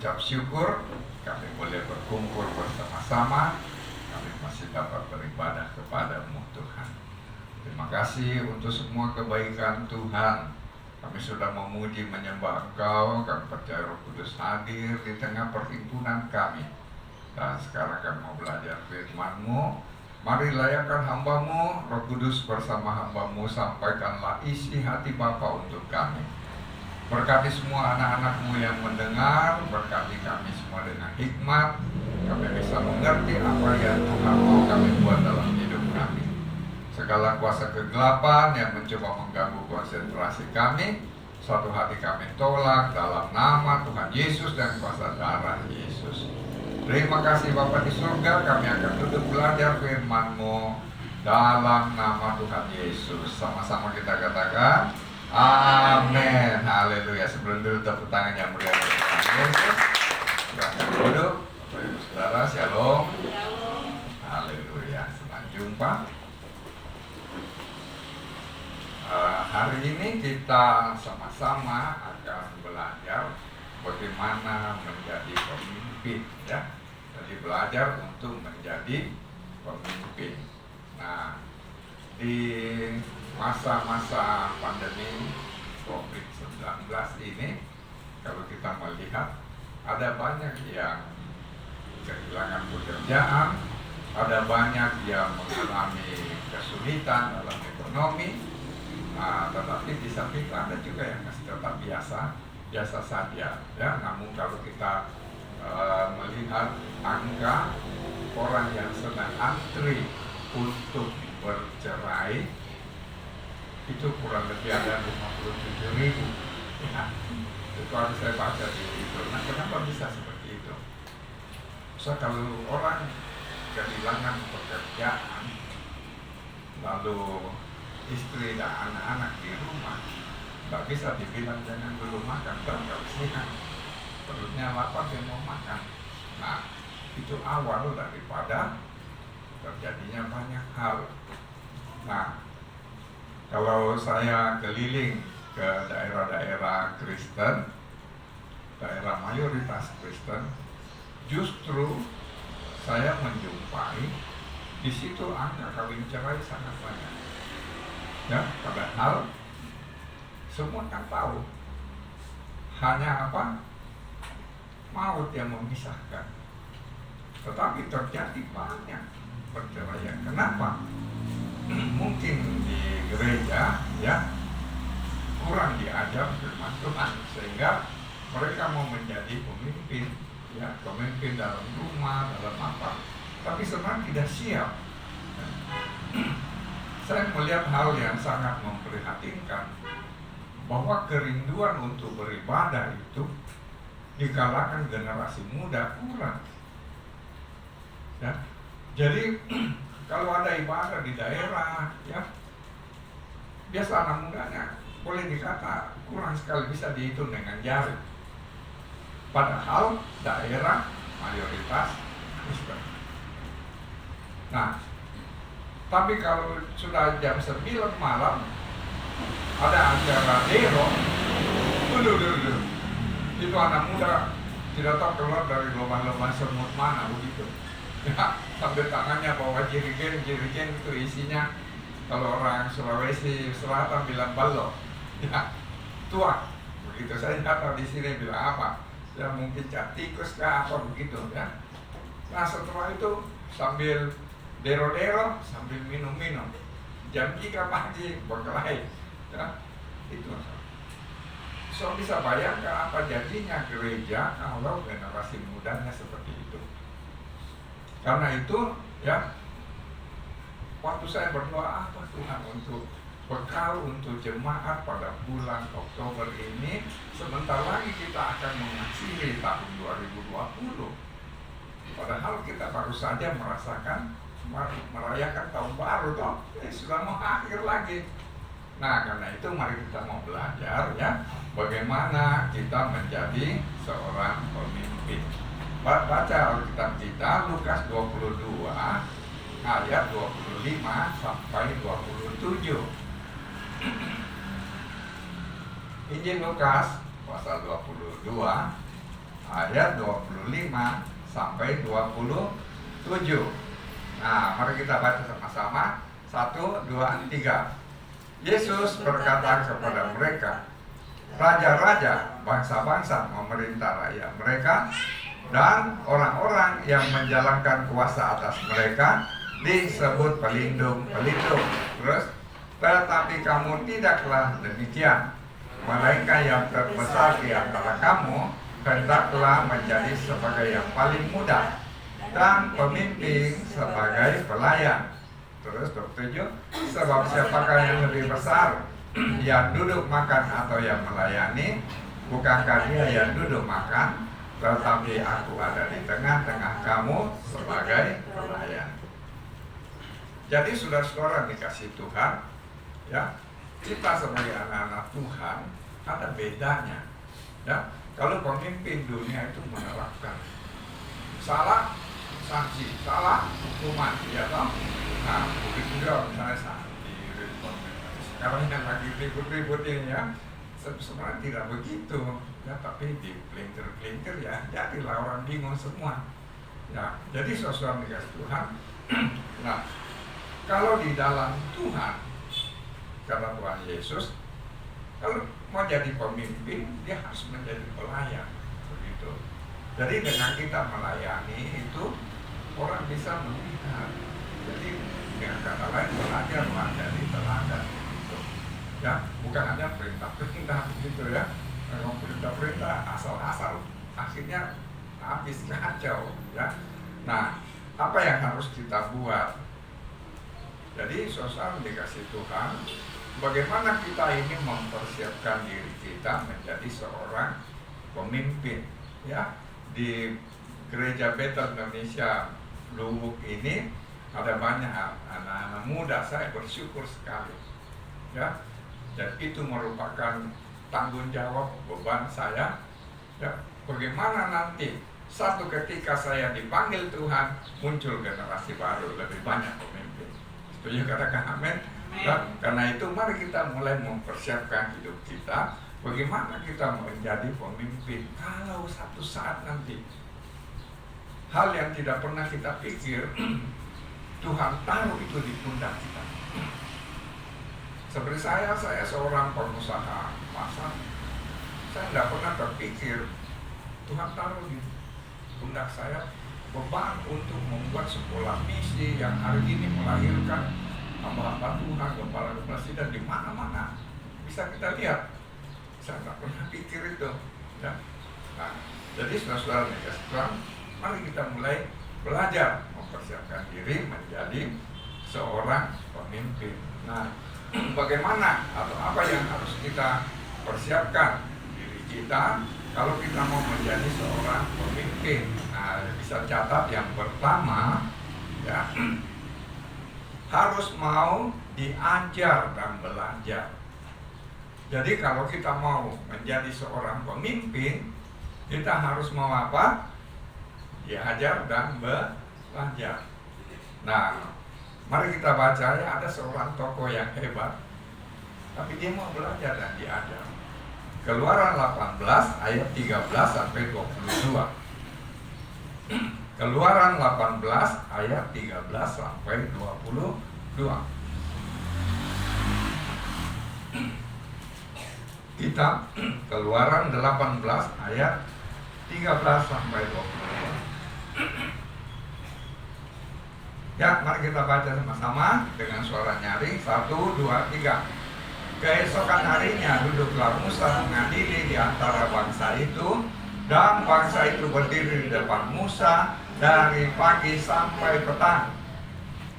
mengucap syukur kami boleh berkumpul bersama-sama, kami masih dapat beribadah kepada-Mu Tuhan. Terima kasih untuk semua kebaikan Tuhan Kami sudah memuji menyembah Engkau, kami percaya Roh Kudus hadir di tengah perhimpunan kami. Dan sekarang kami mau belajar firman-Mu. Mari layakkan hamba-Mu, Roh Kudus bersama hamba-Mu, sampaikanlah isi hati Bapa untuk kami. Berkati semua anak-anak-Mu yang mendengar, berkati kami semua dengan hikmat, kami bisa mengerti apa yang Tuhan mau kami buat dalam hidup kami. Segala kuasa kegelapan yang mencoba mengganggu konsentrasi kami, suatu hati kami tolak dalam nama Tuhan Yesus dan kuasa darah Yesus. Terima kasih Bapa di surga, kami akan duduk belajar firman-Mu dalam nama Tuhan Yesus. Sama-sama kita katakan, amin. Haleluya. Sebelum dulu tepuk tangan yang meriah bagi Tuhan Yesus. Silahkan duduk. Bapak Ibu Saudara, shalom. Haleluya. Senang jumpa. Hari ini kita sama-sama akan belajar bagaimana menjadi pemimpin, ya. Jadi belajar untuk menjadi pemimpin. Nah, di masa-masa pandemi COVID-19 ini, kalau kita melihat ada banyak yang kehilangan pekerjaan, ada banyak yang mengalami kesulitan dalam ekonomi. Tetapi di samping itu ada juga yang masih tetap biasa saja, ya. Namun kalau kita melihat angka orang yang sedang antri untuk bercerai itu kurang lebih ada 57.000, ya. Itu harus saya baca di itu. Nah, kenapa bisa seperti itu? So, kalau orang kehilangan pekerjaan, lalu istri dan anak-anak di rumah, nggak bisa dibilang jangan dulu makan, kan kasihan, perutnya lapar dia mau makan. Nah, itu awal daripada terjadinya banyak hal. Nah, kalau saya keliling ke daerah-daerah Kristen, daerah mayoritas Kristen, justru saya menjumpai di situ angka kawin cerai sangat banyak. Ya, padahal semua kan tahu hanya apa? Maut yang memisahkan. Tetapi terjadi banyak perceraian. Kenapa? Mungkin di gereja, ya, kurang diajar firman Tuhan sehingga mereka mau menjadi pemimpin, ya, pemimpin dalam rumah, dalam apa, tapi sebenarnya tidak siap. Saya melihat hal yang sangat memprihatinkan, bahwa kerinduan untuk beribadah itu di kalangan generasi muda kurang, ya. Jadi kalau ada ibadah di daerah, ya, biasa anak mudanya boleh dikata kurang sekali, bisa dihitung dengan jari. Padahal daerah mayoritas Kristen. Nah, tapi kalau sudah jam 9 malam ada acara dero, itu anak muda tidak tahu keluar dari lubang-lubang semut mana begitu, ya, sambil tangannya bawa jirigen itu isinya, kalau orang Sulawesi Selatan bilang balok, ya, tua begitu. Saya tidak tahu di sini bilang apa, ya, mungkin cat tikus kah apa begitu, ya. Nah, setelah itu sambil dero-dero, sambil minum-minum, jam 3 pagi berkelahi, ya, itu. So, bisa bayangkan apa jadinya gereja kalau generasi mudanya seperti itu. Karena itu, ya, waktu saya berdoa apa Tuhan untuk bekal untuk jemaat pada bulan Oktober ini, sebentar lagi kita akan mengakhiri tahun 2020. Padahal kita baru saja merayakan tahun baru, toh, sudah mau akhir lagi. Nah, karena itu mari kita mau belajar, ya, bagaimana kita menjadi seorang pemimpin. Baca Alkitab kita Lukas 22 ayat 25 sampai 27. Injil Lukas pasal 22 ayat 25 sampai 27. Nah, mari kita baca sama-sama. 1, 2, 3. Yesus berkata kepada mereka, raja-raja, bangsa-bangsa memerintah rakyat mereka, dan orang-orang yang menjalankan kuasa atas mereka disebut pelindung. Terus, tetapi kamu tidaklah demikian, melainkan yang terbesar di antara kamu hendaklah menjadi sebagai yang paling muda, dan pemimpin sebagai pelayan. Terus 27, sebab siapakah yang lebih besar, yang duduk makan atau yang melayani? Bukankah dia yang duduk makan? Tetapi aku ada di tengah-tengah kamu sebagai pelayan. Jadi saudara-saudara dikasih Tuhan, ya, kita sebagai anak-anak Tuhan ada bedanya, ya. Kalau pemimpin dunia itu menerapkan salah sanksi, salah hukuman, ya toh. Nah, begitu juga misalnya saat di sekarang yang lagi ribut-ribut ini, ya, sebenarnya tidak begitu, ya, tapi di pelintir ya, jadilah orang bingung semua, ya. Jadi sesuatu dikasih Tuhan. Nah, kalau di dalam Tuhan, kata Tuhan Yesus, kalau mau jadi pemimpin, dia harus menjadi pelayan, begitu. Jadi dengan kita melayani itu, orang bisa melihat. Jadi dengan kata lain, belajarlah dari teladan, gitu. Ya, bukan hanya perintah-perintah, begitu ya. Kalau perintah-perintah asal-asal, akhirnya habis kacau, ya. Nah, apa yang harus kita buat? Jadi sosial dikasih Tuhan, bagaimana kita ini mempersiapkan diri kita menjadi seorang pemimpin, ya. Di Gereja Bethel Indonesia Lubuk ini ada banyak anak-anak muda, saya bersyukur sekali, ya. Dan itu merupakan tanggung jawab beban saya, ya. Bagaimana nanti satu ketika saya dipanggil Tuhan, muncul generasi baru, lebih banyak pemimpin. Setuju katakan amin? Ya, karena itu mari kita mulai mempersiapkan hidup kita, bagaimana kita menjadi pemimpin. Kalau satu saat nanti hal yang tidak pernah kita pikir, Tuhan taruh itu di pundak kita. Seperti saya seorang pengusaha pasar, saya tidak pernah terpikir Tuhan taruh di pundak saya beban untuk membuat sekolah misi yang hari ini melahirkan hamba-hamba Tuhan, kepala presiden di mana-mana bisa kita lihat. Saya tidak pernah pikir itu, ya. Nah, jadi saudara-saudara Tuhan, mari kita mulai belajar mempersiapkan diri menjadi seorang pemimpin. Nah, bagaimana atau apa yang harus kita persiapkan diri kita kalau kita mau menjadi seorang pemimpin? Nah, bisa catat yang pertama, ya, harus mau diajar dan belajar. Jadi kalau kita mau menjadi seorang pemimpin, kita harus mau apa? Diajar dan belajar. Nah, mari kita baca, ya, ada seorang tokoh yang hebat, tapi dia mau belajar dan diajar. Keluaran 18 ayat 13 sampai 22. Keluaran 18 ayat 13 sampai 22. Kitab Keluaran 18 ayat 13 sampai 22. Ya, mari kita baca sama-sama dengan suara nyaring. 1, 2, 3. Keesokan harinya duduklah Musa mengadili di antara bangsa itu, dan bangsa itu berdiri di depan Musa dari pagi sampai petang.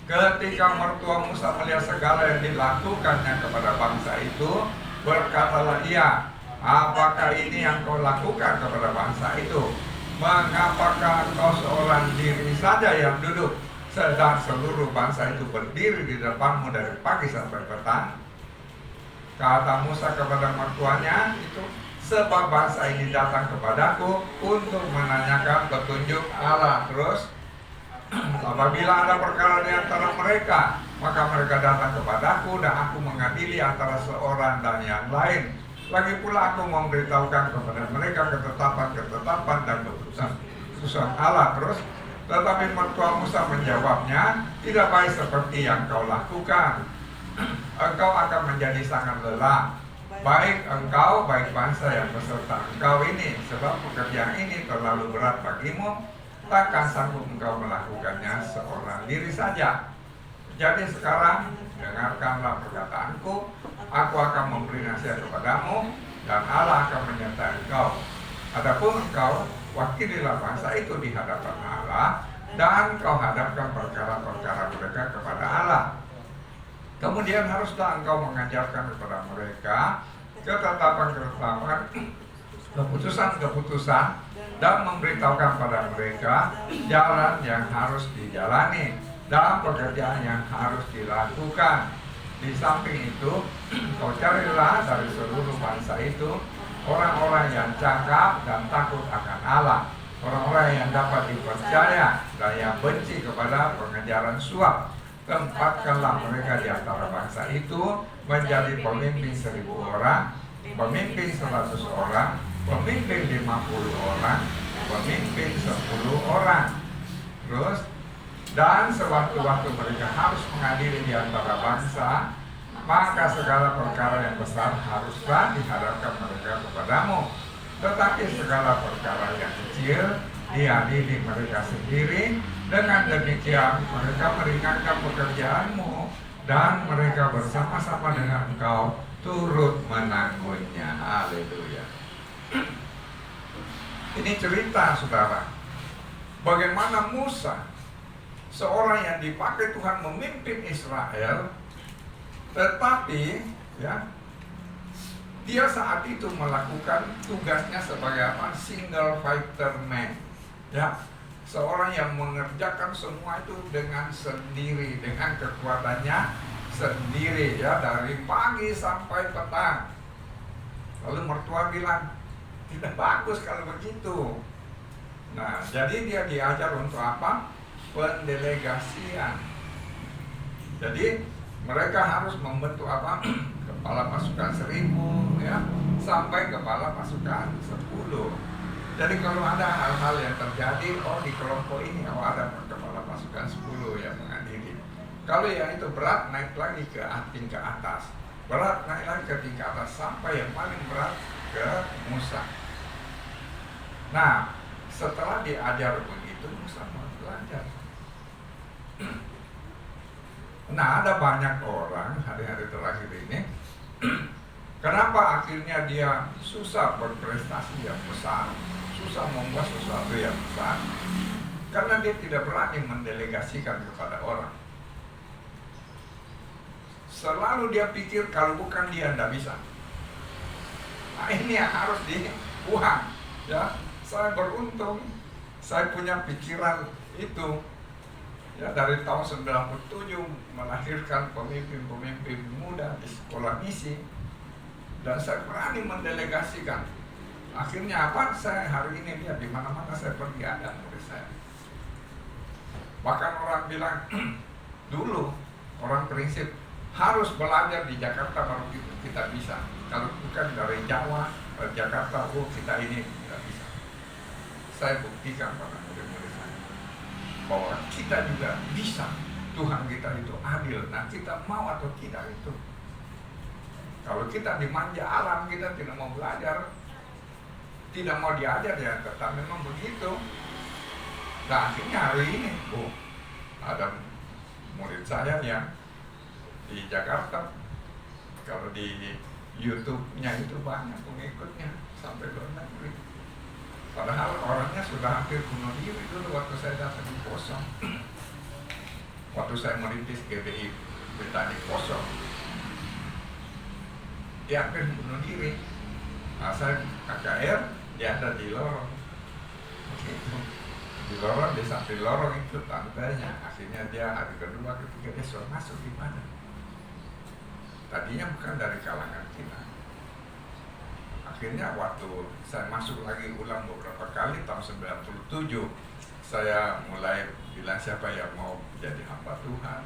Ketika mertua Musa melihat segala yang dilakukannya kepada bangsa itu, berkatalah ia, apakah ini yang kau lakukan kepada bangsa itu? Mengapakah kau seorang diri saja yang duduk, sedang seluruh bangsa itu berdiri di depanmu dari pagi sampai petang? Kata Musa kepada mertuanya itu, sebab bangsa ini datang kepadaku untuk menanyakan petunjuk Allah. Terus, apabila ada perkara di antara mereka, maka mereka datang kepadaku dan aku mengadili antara seorang dan yang lain. Lagi pula aku memberitahukan kepada mereka ketetapan dan keputusan Allah. Terus, tetapi mertua Musa menjawabnya, tidak baik seperti yang kau lakukan. Engkau akan menjadi sangat lelah. baik engkau, baik bangsa yang beserta engkau ini, sebab pekerjaan ini terlalu berat bagimu, takkan sanggup engkau melakukannya seorang diri saja. Jadi sekarang dengarkanlah perkataanku, aku akan memberi nasihat kepadamu, dan Allah akan menyertai engkau. Adapun engkau, wakililah bangsa itu di hadapan Allah, dan kau hadapkan perkara-perkara mereka kepada Allah. Kemudian haruslah engkau mengajarkan kepada mereka ketetapan-ketetapan, keputusan-keputusan, dan memberitahukan pada mereka jalan yang harus dijalani dan pekerjaan yang harus dilakukan. Di samping itu, kau carilah dari seluruh bangsa itu orang-orang yang cakap dan takut akan Allah, orang-orang yang dapat dipercaya dan yang benci kepada pengejaran suap. Tempatkanlah mereka di antara bangsa itu menjadi pemimpin 1.000 orang, pemimpin 100 orang, pemimpin 50 orang, pemimpin 10 orang. Terus, dan sewaktu-waktu mereka harus mengadili di antara bangsa, maka segala perkara yang besar haruslah dihadapkan mereka kepadamu. Tetapi segala perkara yang kecil diadili mereka sendiri. Dengan demikian mereka meringankan pekerjaanmu, dan mereka bersama-sama dengan engkau turut menanggungnya. Haleluya. Ini cerita, saudara, bagaimana Musa, seorang yang dipakai Tuhan memimpin Israel, tetapi ya, dia saat itu melakukan tugasnya sebagai apa? Single fighter man, ya, seorang yang mengerjakan semua itu dengan sendiri, dengan kekuatannya sendiri, ya, dari pagi sampai petang. Lalu mertua bilang, tidak bagus kalau begitu. Nah, jadi dia diajar untuk apa? Pendelegasian. Jadi mereka harus membentuk apa? Kepala pasukan 1.000, ya, sampai kepala pasukan 10. Jadi kalau ada hal-hal yang terjadi, oh di kelompok ini ada kepala pasukan 10 yang mengadili. Kalau yang itu berat, naik lagi ke tingkat atas, berat naik lagi ke tingkat atas, sampai yang paling berat ke Musa. Nah, setelah diajar begitu, Musa mau belajar. Nah, ada banyak orang hari-hari terakhir ini kenapa akhirnya dia susah berprestasi yang besar, susah membuat sesuatu yang besar? Karena dia tidak berani mendelegasikan kepada orang. Selalu dia pikir kalau bukan dia tidak bisa. Nah, ini yang harus dibuang, ya. Saya beruntung, saya punya pikiran itu, ya, dari tahun 97 melahirkan pemimpin-pemimpin muda di sekolah misi, dan saya berani mendelegasikan. Akhirnya apa? Saya hari ini lihat di mana-mana saya pergi ada murid saya. Bahkan orang bilang dulu orang prinsip harus belajar di Jakarta baru kita bisa. Kalau bukan dari Jawa, Jakarta, oh kita ini tidak bisa. Saya buktikan pada murid-murid saya bahwa kita juga bisa. Tuhan kita itu adil. Nah, kita mau atau tidak itu. Kalau kita dimanja alam, kita tidak mau belajar, tidak mau diajar, ya tetap memang begitu. Nah, akhirnya hari ini, ada murid saya yang di Jakarta, kalau di YouTube-nya itu banyak pengikutnya sampai luar negeri. Padahal orangnya sudah hampir bunuh diri dulu waktu saya datang di Poso. Waktu saya merintis GBI Betani Poso, dia hampir bunuh diri. Nah, saya KKR, dia ada di lorong. Begitu. Di lorong, di samping lorong itu tandanya. Akhirnya dia hari kedua, ketiga dia suruh masuk di mana. Tadinya bukan dari kalangan kita. Akhirnya waktu saya masuk lagi ulang beberapa kali tahun 97, saya mulai bilang siapa yang mau jadi hamba Tuhan,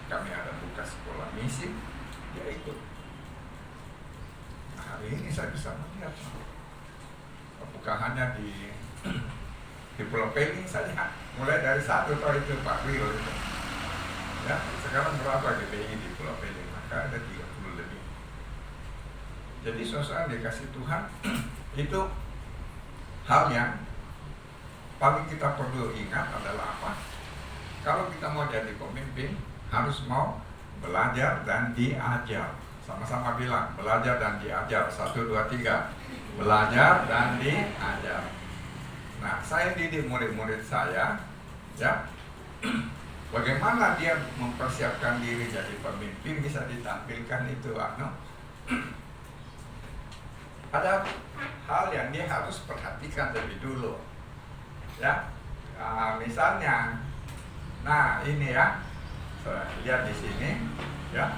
kami ada buka sekolah misi, dia ikut. Nah, hari ini saya bisa melihat bukaannya di Pulau Peling saja, mulai dari 1 tahun itu Pak Rio itu. Ya, sekarang berapa GBI di Pulau Peling? Maka ada 30 lebih. Jadi saudara dikasih Tuhan itu hal yang paling kita perlu ingat adalah apa? Kalau kita mau jadi pemimpin, harus mau belajar dan diajar. Sama-sama bilang, belajar dan diajar. 1, 2, 3. Belajar dan diajar. Nah, saya didik murid-murid saya, ya. Bagaimana dia mempersiapkan diri jadi pemimpin, bisa ditampilkan itu, ada hal yang dia harus perhatikan lebih dulu, ya. Misalnya, nah ini ya, saya lihat di sini, ya.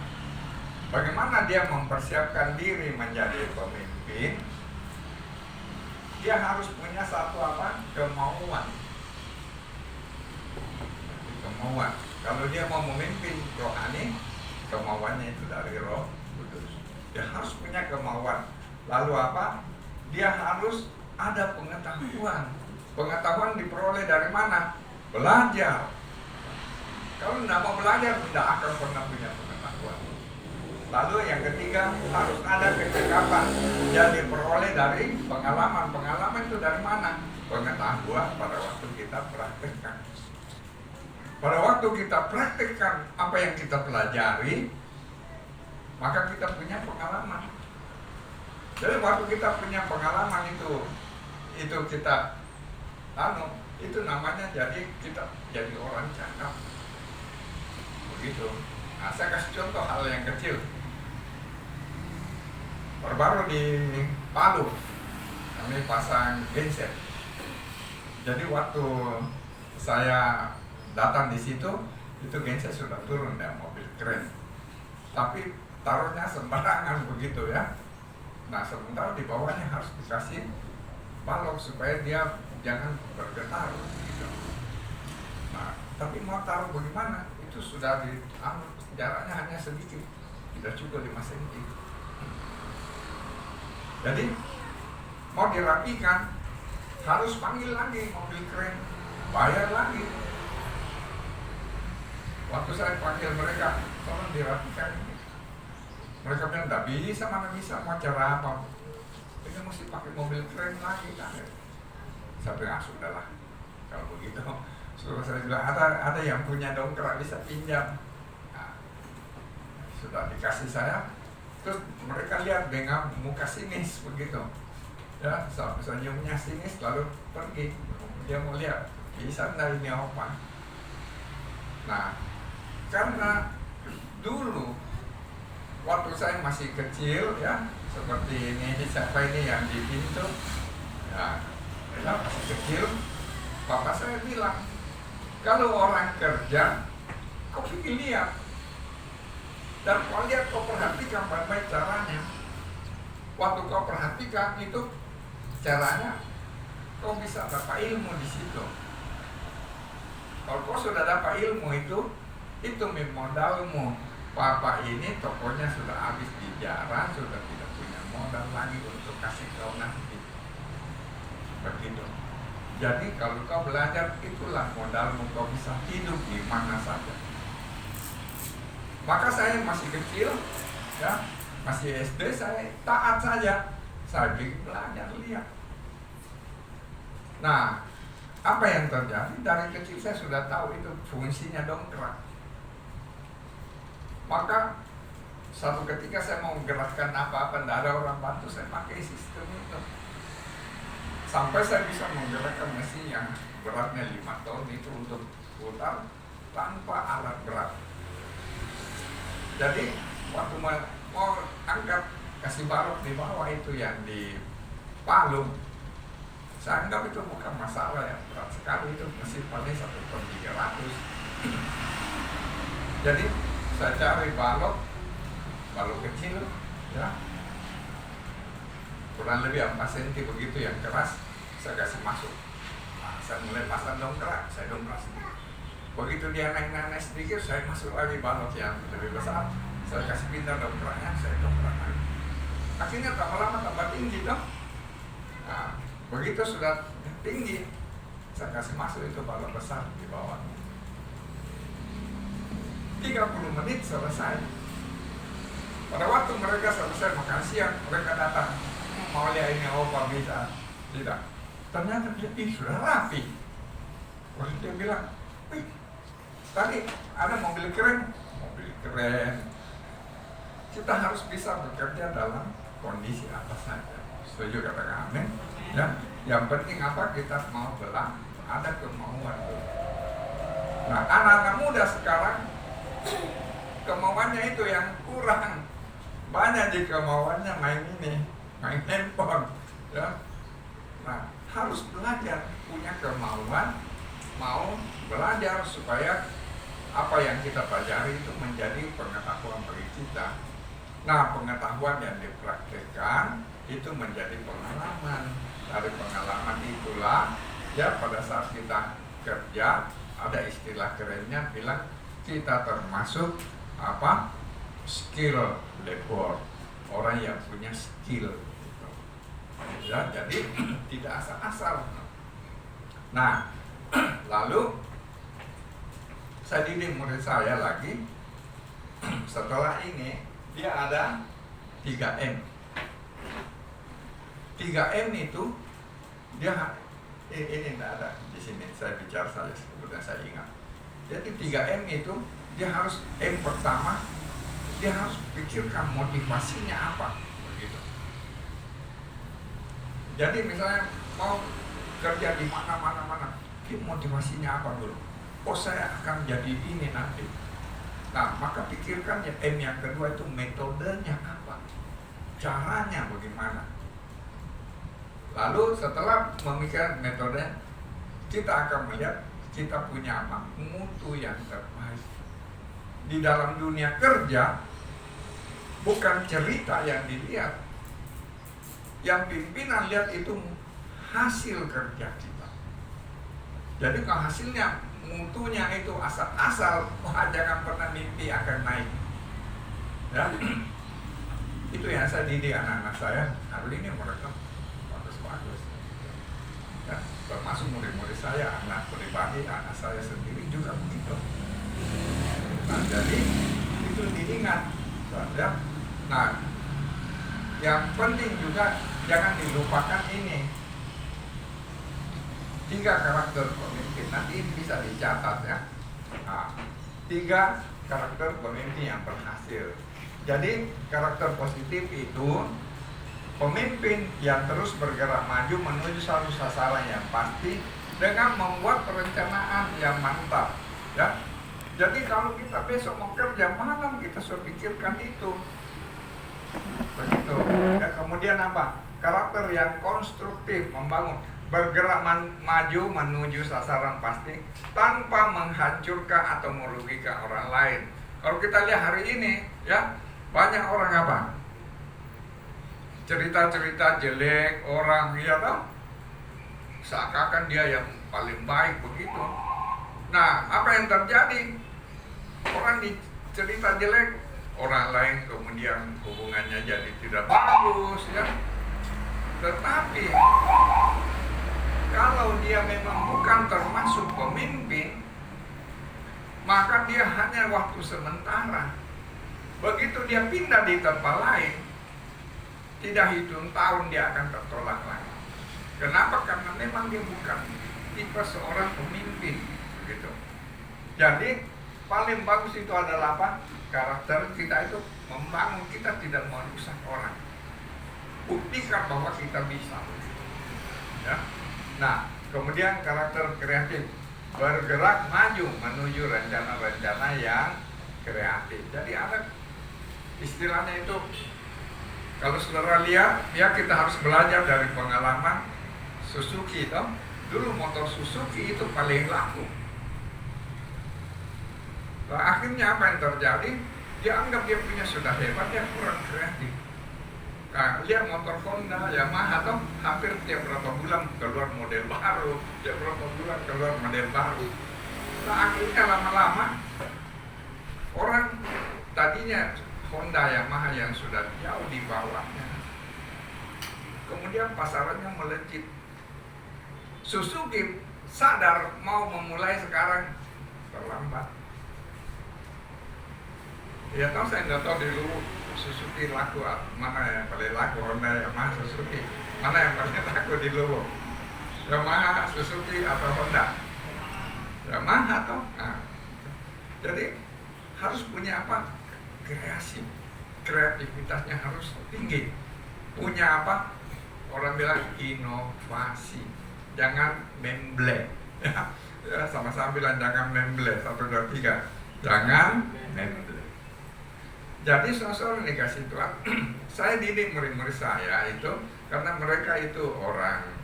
Bagaimana dia mempersiapkan diri menjadi pemimpin? Dia harus punya satu apa? Kemauan. Kalau dia mau memimpin rohani, kemauannya itu dari Roh Kudus. Dia harus punya kemauan. Lalu apa? Dia harus ada pengetahuan. Pengetahuan diperoleh dari mana? Belajar. Kalau tidak mau belajar, tidak akan pernah punya pengetahuan. Lalu yang ketiga, harus ada kecakapan. Jadi diperoleh dari pengalaman. Pengalaman itu dari mana? Pengetahuan pada waktu kita praktekkan. Pada waktu kita praktekkan apa yang kita pelajari, maka kita punya pengalaman. Jadi waktu kita punya pengalaman itu kita itu namanya jadi kita jadi orang cakap. Begitu. Nah, saya kasih contoh hal yang kecil. Baru di Palu kami pasang genset. Jadi waktu saya datang di situ, itu genset sudah turun dari mobil keren. Tapi taruhnya sembarangan begitu ya. Nah, sementara di bawahnya harus dikasih balok supaya dia jangan bergetar gitu. Nah, tapi mau taruh bagaimana? Itu sudah jaraknya hanya sedikit, tidak cukup 5 cm. Jadi mau dirapikan harus panggil lagi mobil keren, bayar lagi. Waktu saya panggil mereka, tolong dirapikan ini. Mereka bilang, tidak bisa, mana bisa, mau cara apa? Ini mesti pakai mobil keren lagi kan? Saya bilang, sudahlah, kalau begitu. Suruh saya bilang, ada yang punya dongkrak bisa pinjam. Nah, sudah dikasih saya, terus mereka lihat dengan muka sinis begitu. Ya, senyumnya sinis lalu pergi. Dia mau lihat, bisa enggak ini apa? Nah, karena dulu waktu saya masih kecil ya, seperti ini siapa ini yang di pintu ya, masih kecil, papa saya bilang, kalau orang kerja kau pergi lihat dan kau lihat, kau perhatikan baik-baik caranya. Waktu kau perhatikan itu caranya, kau bisa dapat ilmu di situ. Kalau kau sudah dapat ilmu itu modalmu. Papa ini tokonya sudah habis dijarah, sudah tidak punya modal lagi untuk kasih kau nanti. Begitu. Jadi kalau kau belajar, itulah modalmu, kau bisa hidup di mana saja. Maka saya masih kecil, ya, masih SD, saya taat saja. Saya bikin belajar, lihat. Nah, apa yang terjadi? Dari kecil saya sudah tahu itu fungsinya dongkrak. Maka satu ketika saya mau menggerakkan apa-apa, tidak ada orang bantu, saya pakai sistem itu. Sampai saya bisa menggerakkan mesin yang beratnya 5 ton itu untuk putar tanpa alat berat. Jadi waktu mau angkat kasih balok di bawah itu yang di Palu, saya anggap itu bukan masalah yang berat sekali, itu mesin paling 1 ton 300. Jadi saya cari balok kecil, ya, kurang lebih 4 cm begitu yang keras, saya kasih masuk. Nah, saya mulai pasang dongkrak, saya dongkrak sedikit. Begitu dia naik sedikit, saya masuk lagi balok yang lebih besar, saya kasih pindah dongkraknya, saya dongkrak lagi. Akhirnya lama-lama tambah tinggi dong. Nah, begitu sudah tinggi, saya kasih masuk itu balok besar di bawah. 30 menit selesai. Pada waktu mereka selesai makan siang, mereka datang, mau lihat ini apa bisa. Tidak. Ternyata dia sudah rapi. Terus dia bilang, wih, tadi ada mobil keren. Kita harus bisa bekerja dalam kondisi apa saja. Setuju katakan amin? Ya, yang penting apa, kita mau belah, ada kemauan. Nah, anak-anak muda sekarang kemauannya itu yang kurang. Banyak di kemauannya main handphone, ya. Nah, harus belajar, punya kemauan, mau belajar supaya apa yang kita pelajari itu menjadi pengetahuan bagi kita. Nah, pengetahuan yang dipraktikkan itu menjadi pengalaman. Dari pengalaman itulah, ya pada saat kita kerja, ada istilah kerennya bilang kita termasuk apa? Skill labor, orang yang punya skill. Ya, jadi tidak asal-asal. Nah, lalu saya didik murid saya lagi. Setelah ini dia ada 3M. 3M itu dia ini tidak ada di sini. Saya bicara saja sebetulnya saya ingat. Jadi 3M itu dia harus pertama dia harus pikirkan motivasinya apa, begitu. Jadi misalnya mau kerja di mana, dia motivasinya apa dulu? Oh, saya akan jadi ini nanti. Nah, maka pikirkan ya M yang kedua itu metodenya apa, caranya bagaimana. Lalu setelah memikirkan metode, kita akan melihat kita punya apa, mutu yang terbaik. Di dalam dunia kerja, bukan cerita yang dilihat. Yang pimpinan lihat itu hasil kerja kita. Jadi kalau hasilnya, mutunya itu asal-asal, jangan pernah mimpi akan naik. Ya, itu yang saya didik anak-anak saya. Hari ini mereka bagus-bagus. Ya, termasuk murid-murid saya, anak pribadi, anak saya sendiri juga begitu. Nah, jadi itu diingat. Ya. Nah, yang penting juga jangan dilupakan ini 3 karakter pemimpin. Nanti ini bisa dicatat ya. Nah, 3 karakter pemimpin yang berhasil. Jadi karakter positif itu pemimpin yang terus bergerak maju menuju satu sasaran yang pasti dengan membuat perencanaan yang mantap. Ya. Jadi kalau kita besok mau kerja malam, kita sudah pikirkan itu. Begitu. Ya, kemudian apa? Karakter yang konstruktif, membangun, bergerak maju menuju sasaran pasti tanpa menghancurkan atau merugikan orang lain. Kalau kita lihat hari ini, ya banyak orang apa? Cerita-cerita jelek orang, ya toh? Seakan-akan dia yang paling baik begitu. Nah, apa yang terjadi? Orang dicerita jelek, orang lain kemudian hubungannya jadi tidak bagus, ya. Tetapi kalau dia memang bukan termasuk pemimpin, maka dia hanya waktu sementara. Begitu dia pindah di tempat lain, tidak hitung tahun dia akan tertolak lagi. Kenapa? Karena memang dia bukan tipe seorang pemimpin, begitu. Jadi paling bagus itu adalah apa? Karakter kita itu membangun, kita tidak merusak orang. Buktikan bahwa kita bisa. Ya. Nah, kemudian karakter kreatif, bergerak maju menuju rencana-rencana yang kreatif. Jadi ada istilahnya itu, kalau saudara lihat, ya kita harus belajar dari pengalaman Suzuki itu. Dulu motor Suzuki itu paling laku. Nah, akhirnya apa yang terjadi? Dia anggap dia punya sudah hebat, dia kurang kreatif. Nah, lihat motor Honda, Yamaha tuh hampir tiap berapa bulan keluar model baru, tiap berapa bulan keluar model baru. Nah, akhirnya lama-lama orang tadinya Honda, Yamaha yang sudah jauh di bawahnya, kemudian pasarannya melejit. Suzuki sadar mau memulai sekarang terlambat. Ya tahu, saya nggak tahu dulu Suzuki laku, mana yang paling laku? Honda, Yamaha, Suzuki. Mana yang paling laku di Luwu? Yamaha, Suzuki atau Honda? Yamaha toh. Nah, jadi harus punya apa? Kreativitasnya harus tinggi. Punya apa? Orang bilang inovasi. Jangan memble. Ya, sama-sama bilang jangan memble. 1, 2, 3. Jangan memble. Jadi sosok dikasih Tuhan. Saya didik murid-murid saya itu karena mereka itu orang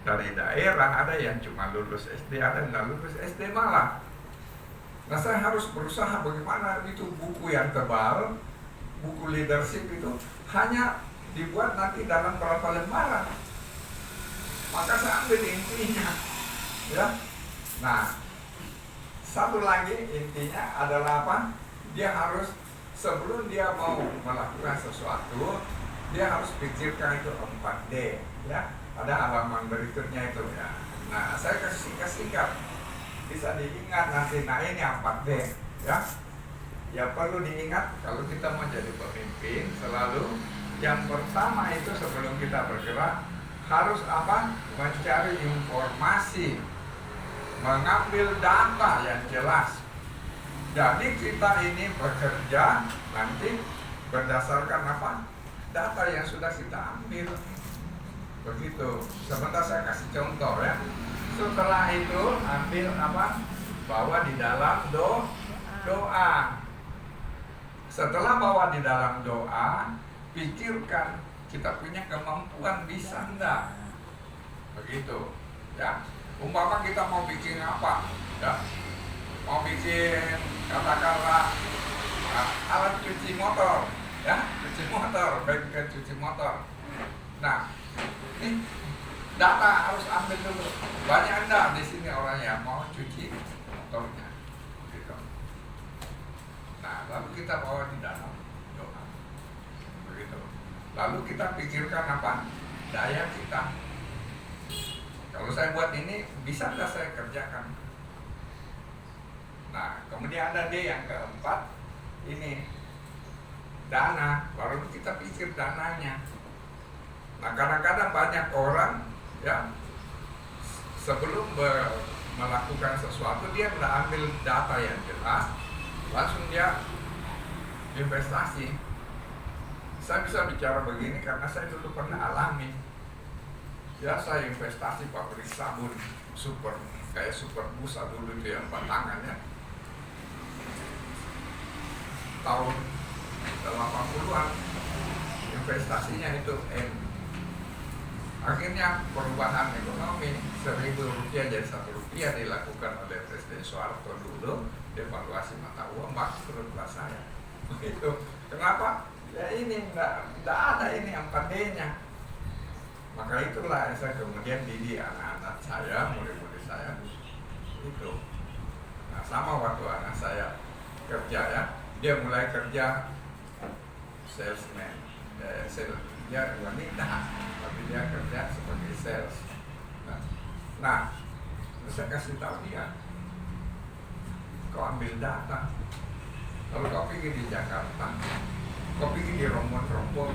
dari daerah, ada yang cuma lulus SD, ada yang nggak lulus SD malah. Nah, saya harus berusaha bagaimana itu buku yang tebal, buku leadership itu hanya dibuat nanti dalam berapa lembaran. Maka saya ambil intinya, ya. Nah, satu lagi intinya adalah apa? Dia harus sebelum dia mau melakukan sesuatu, dia harus pikirkan itu 4D, ya. Ada halaman berikutnya itu, ya. Nah, saya kasih singkat, bisa diingat nanti. Nah, ini 4D, ya. Ya perlu diingat kalau kita mau jadi pemimpin, selalu yang pertama itu sebelum kita bergerak harus apa? Mencari informasi, mengambil data yang jelas. Jadi kita ini bekerja nanti berdasarkan apa? Data yang sudah kita ambil. Begitu. Sebentar saya kasih contoh, ya. Setelah itu ambil apa? Bawa di dalam doa. Setelah bawa di dalam doa, pikirkan kita punya kemampuan bisa enggak? Begitu, ya. Umpama kita mau bikin apa, ya? Mau bikin katakanlah alat cuci motor, ya, cuci motor, bengkel cuci motor. Nah, ini data harus ambil dulu. Banyak enggak di sini orang yang mau cuci motornya, gitu. Nah, lalu kita bawa di dalam doa, begitu. Lalu kita pikirkan apa? Daya kita. Kalau saya buat ini, bisa nggak saya kerjakan? Nah, kemudian ada D yang keempat, ini dana, baru kita pikir dananya. Nah, kadang-kadang banyak orang, ya, sebelum melakukan sesuatu dia udah ambil data yang jelas, langsung dia investasi. Saya bisa bicara begini karena saya dulu pernah alami. Ya, saya investasi pabrik sabun kayak super busa dulu itu yang batangannya. Tahun 80-an investasinya itu akhirnya perubahan ekonomi 1.000 rupiah jadi 1 rupiah dilakukan oleh Presiden Soeharto dulu, devaluasi mata uang, bangkrut saya. Begitu. Kenapa? Ya ini enggak ada ini 4D-nya. Maka itulah saya kemudian didik anak-anak saya, murid-murid saya itu. Nah, sama waktu anak saya kerja, ya, dia mulai kerja salesman, dia wanita, tapi dia kerja sebagai sales. Nah, saya kasih tahu dia, kau ambil data. Kalau kau pergi di Jakarta, kau pergi di rombon-rombon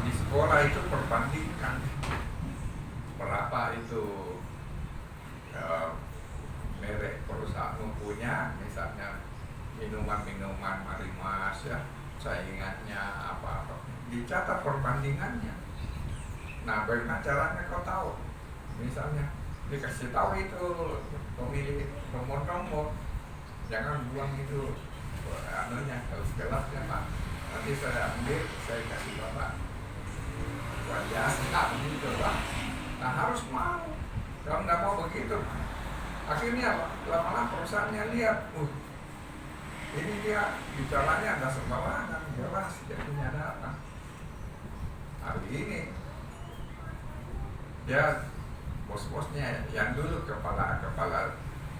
di sekolah itu perbandingkan berapa itu merek perusahaan punya, misalnya minuman Marimas, ya, saingannya apa-apa, dicatat perbandingannya. Nah, bagaimana caranya kau tahu? Misalnya dikasih tahu itu pemilik nomor-nomor, jangan buang itu anunya, kalau gelasnya Pak, nanti saya ambil, saya kasih Bapak wajah begitu Pak. Nah, harus mau. Kalau nggak mau begitu, akhirnya lama-lama perusahaannya lihat, ini dia bicaranya ada sembarangan, jelas dia punya data. Hari ini dia bos-bosnya yang dulu kepala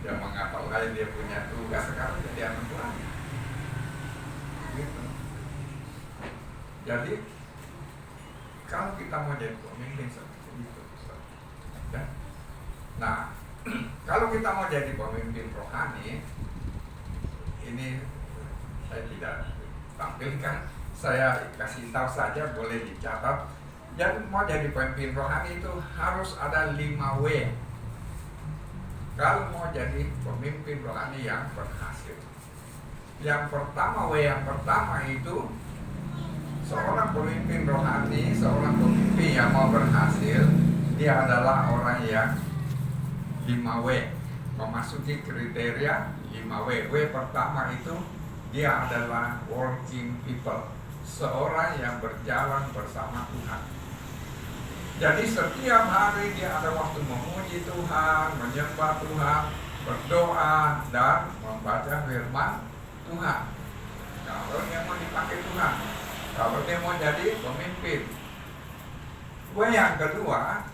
yang mengapal lain dia punya tugas, sekarang jadi anak buahnya. Gitu. Jadi kalau kita mau jadi pemimpin seperti itu, ya. Nah, kalau kita mau jadi pemimpin rohani, ini saya tidak tampilkan, saya kasih tahu saja, boleh dicatat. Jadi mau jadi pemimpin rohani itu harus ada 5 W. Kalau mau jadi pemimpin rohani yang berhasil, yang pertama, W yang pertama itu, seorang pemimpin rohani, seorang pemimpin yang mau berhasil, dia adalah orang yang 5W, memasuki kriteria 5W. W pertama itu, dia adalah working people, seorang yang berjalan bersama Tuhan. Jadi setiap hari dia ada waktu memuji Tuhan, menyembah Tuhan, berdoa, dan membaca firman Tuhan. Kalau dia mau dipakai Tuhan, kalau dia mau jadi pemimpin. W yang kedua,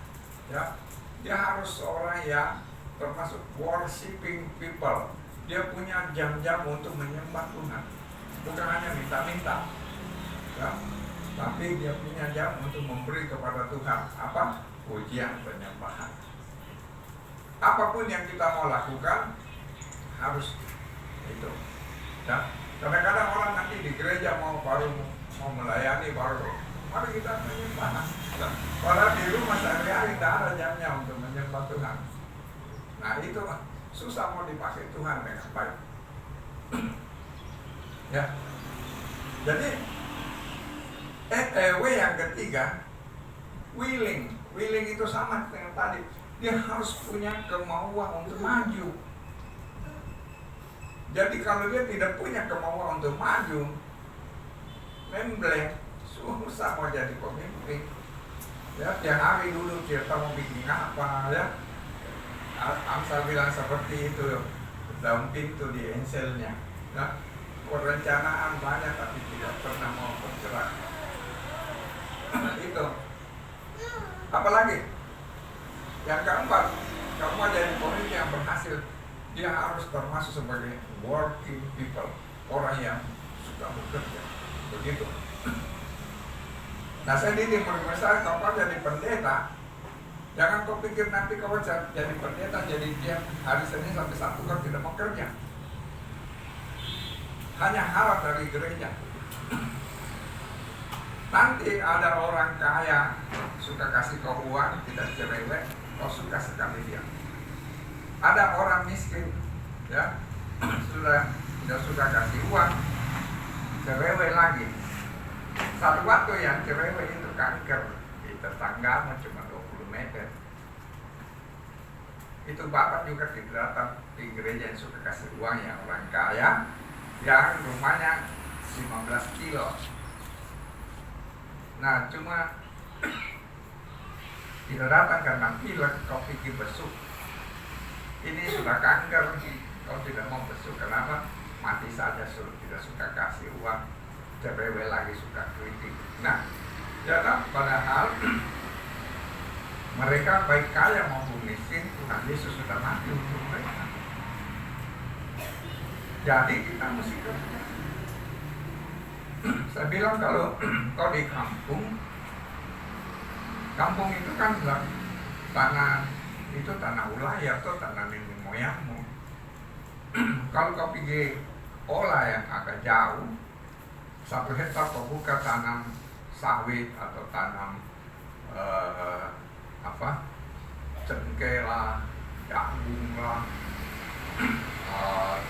ya, dia harus seorang yang termasuk worshiping people. Dia punya jam-jam untuk menyembah Tuhan, bukan hanya minta-minta, ya, tapi dia punya jam untuk memberi kepada Tuhan apa? Pujian, penyembahan. Apapun yang kita mau lakukan harus itu. Ya, kadang-kadang orang nanti di gereja mau melayani, baru mari kita menyembah. Padahal di rumah sehari-hari tidak ada jamnya untuk menyembah Tuhan. Nah itu susah mau dipakai Tuhan dengan baik. Ya, jadi W yang ketiga, willing. Willing itu sama dengan tadi. Dia harus punya kemauan untuk maju. Jadi kalau dia tidak punya kemauan untuk maju, membleng, susah mau jadi pemimpin. Ya, tiap hari dulu kita mau bikin apa, ya. Amsal bilang seperti itu, daun pintu di enselnya. Ya, perencanaan banyak tapi tidak pernah mau bergerak. Itu. Apalagi yang keempat, kalau mau jadi pemimpin yang berhasil, dia harus termasuk sebagai working people, orang yang suka bekerja. Begitu. Nah, saya didik saya, kalau kau jadi pendeta, jangan kau pikir nanti kau jadi pendeta, jadi dia hari Senin sampai Sabtu kau tidak mau kerja. Hanya harap dari gereja. Nanti ada orang kaya suka kasih kau uang, tidak cerewet, kau suka sekali dia. Ada orang miskin, ya, sudah tidak suka kasih uang, cerewet lagi. Satu waktu yang cerewet itu kanker di tetangga cuma 20 meter. Itu bapak juga tidak datang di gereja yang suka kasih uang, yang orang kaya, yang rumahnya 15 kilo. Nah, cuma tidak datang karena pilek, kau pikir besuk. Ini sudah kanker, kau tidak mau besuk. Kenapa? Mati saja, suruh tidak suka kasih uang, cerewet lagi suka kritik. Nah, ya kan, padahal mereka baik kaya maupun miskin, Tuhan Yesus sudah mati untuk mereka. Jadi kita mesti kerja. Saya bilang kalau kau di kampung itu kan tanah itu tanah ulayar atau tanah nenek moyangmu. Kalau kau pergi olah yang agak jauh, 1 hektar kau buka tanam sawit atau tanam cengkeh lah, jagung lah,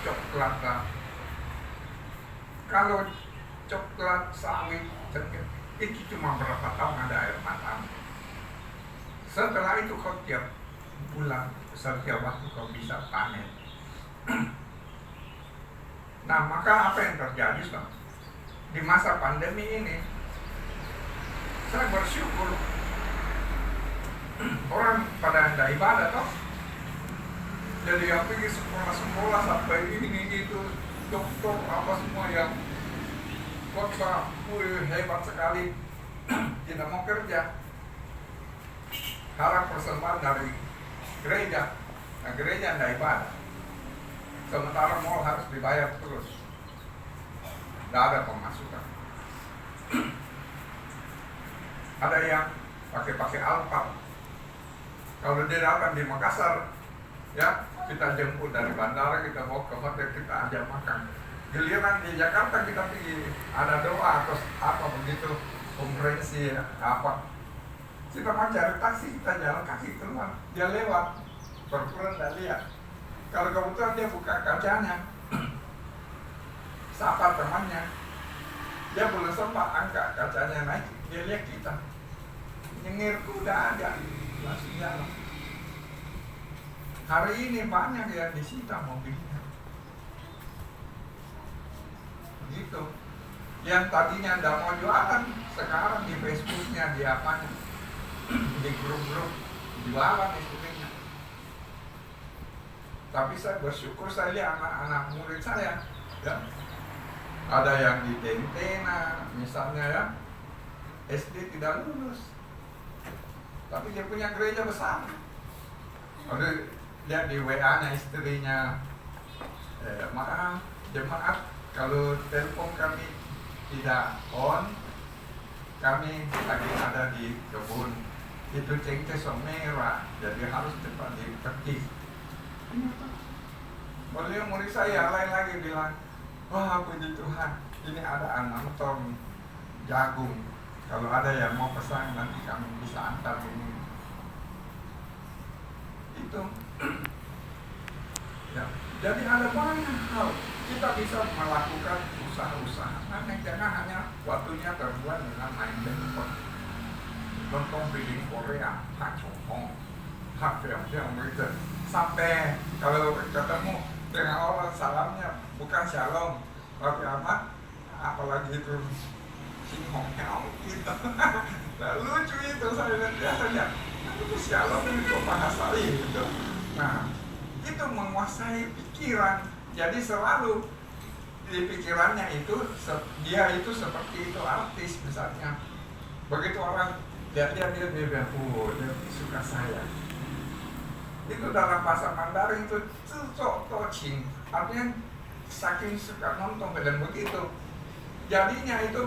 coklat lah. Kalau coklat, sawit, cengkeh, itu cuma berapa tahun ada air matamu. Setelah itu kau tiap bulan, setiap waktu kau bisa panen. Nah, maka apa yang terjadi Bang? Di masa pandemi ini, saya bersyukur orang pada hendak ibadah toh. Jadi yang pergi sekolah-sekolah sampai ini itu, dokter apa semua yang khotbah, hebat sekali, tidak mau kerja. Harap persembahan dari gereja. Nah, gereja tidak ibadah. Sementara mall harus dibayar terus. Tidak ada pemasukan. Ada yang pakai Alphard. Kalau dia datang di Makassar, ya kita jemput dari bandara, kita bawa ke hotel, kita ajak makan. Giliran di Jakarta kita pergi ada doa atau apa begitu, konferensi apa, kita mau cari taksi, kita jalan kaki keluar, dia lewat, berkurang tidak lihat. Kalau kebetulan dia buka kacanya, sapa temannya, dia belum sempat angkat kacanya naik, dia lihat kita, nyengir udah ada, langsung jalan. Hari ini banyak yang disita mobilnya. Begitu. Yang tadinya tidak mau jualan, sekarang di Facebooknya, di apanya, di grup-grup jualan istrinya. Tapi saya bersyukur, saya lihat anak-anak murid saya, ya, ada yang di Tentena misalnya, ya, SD tidak lulus, tapi dia punya gereja besar. Ada lihat di WA-nya istrinya, maaf jemaat, kalau telepon kami tidak on, kami lagi ada di kebun, itu cengkeh merah, jadi harus cepat dipetik. Beliau murid saya lain lagi bilang, wah puji Tuhan, ini ada anak nonton jagung, kalau ada yang mau pesan nanti kami bisa antar ini. Itu ya, jadi ada banyak hal kita bisa melakukan usaha-usaha. Jangan hanya waktunya terbuat dengan main handphone, nonton film Korea, hak film gitu. Sampai kalau ketemu dengan orang salamnya bukan shalom, tapi apa? Apalagi itu singkongnya gitu. Lucu itu saya biasanya. Itu shalom itu bahasa gitu. Nah, itu menguasai pikiran. Jadi selalu di pikirannya itu dia itu seperti itu artis misalnya. Begitu orang lihat dia bilang, oh dia suka saya. Itu dalam bahasa Mandarin itu cocok tocing, artinya saking suka nonton film begitu. Jadinya itu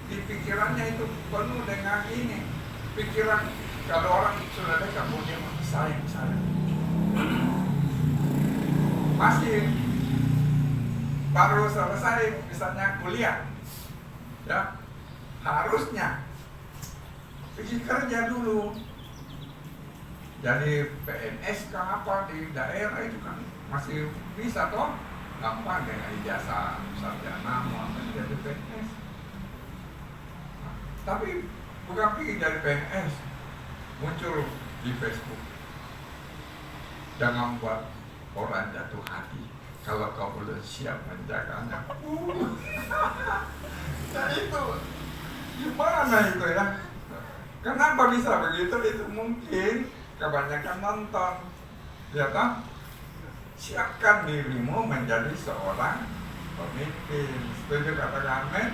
di pikirannya itu penuh dengan ini pikiran. Kalau orang sudah dekat, dia sayang saya. Masih baru selesai misalnya kuliah, ya harusnya pergi kerja dulu. Jadi PNS kan apa di daerah itu kan masih bisa toh, gampang dengan ijazah sarjana mau jadi PNS. Tapi bukan pergi dari PNS, muncul di Facebook. Jangan buat orang jatuh hati kalau kau belum siap menjaganya. Nah itu gimana itu ya? Kenapa bisa begitu? Itu mungkin kebanyakan nonton. Ya kan? Siapkan dirimu menjadi seorang pemimpin. Setuju katakan amin?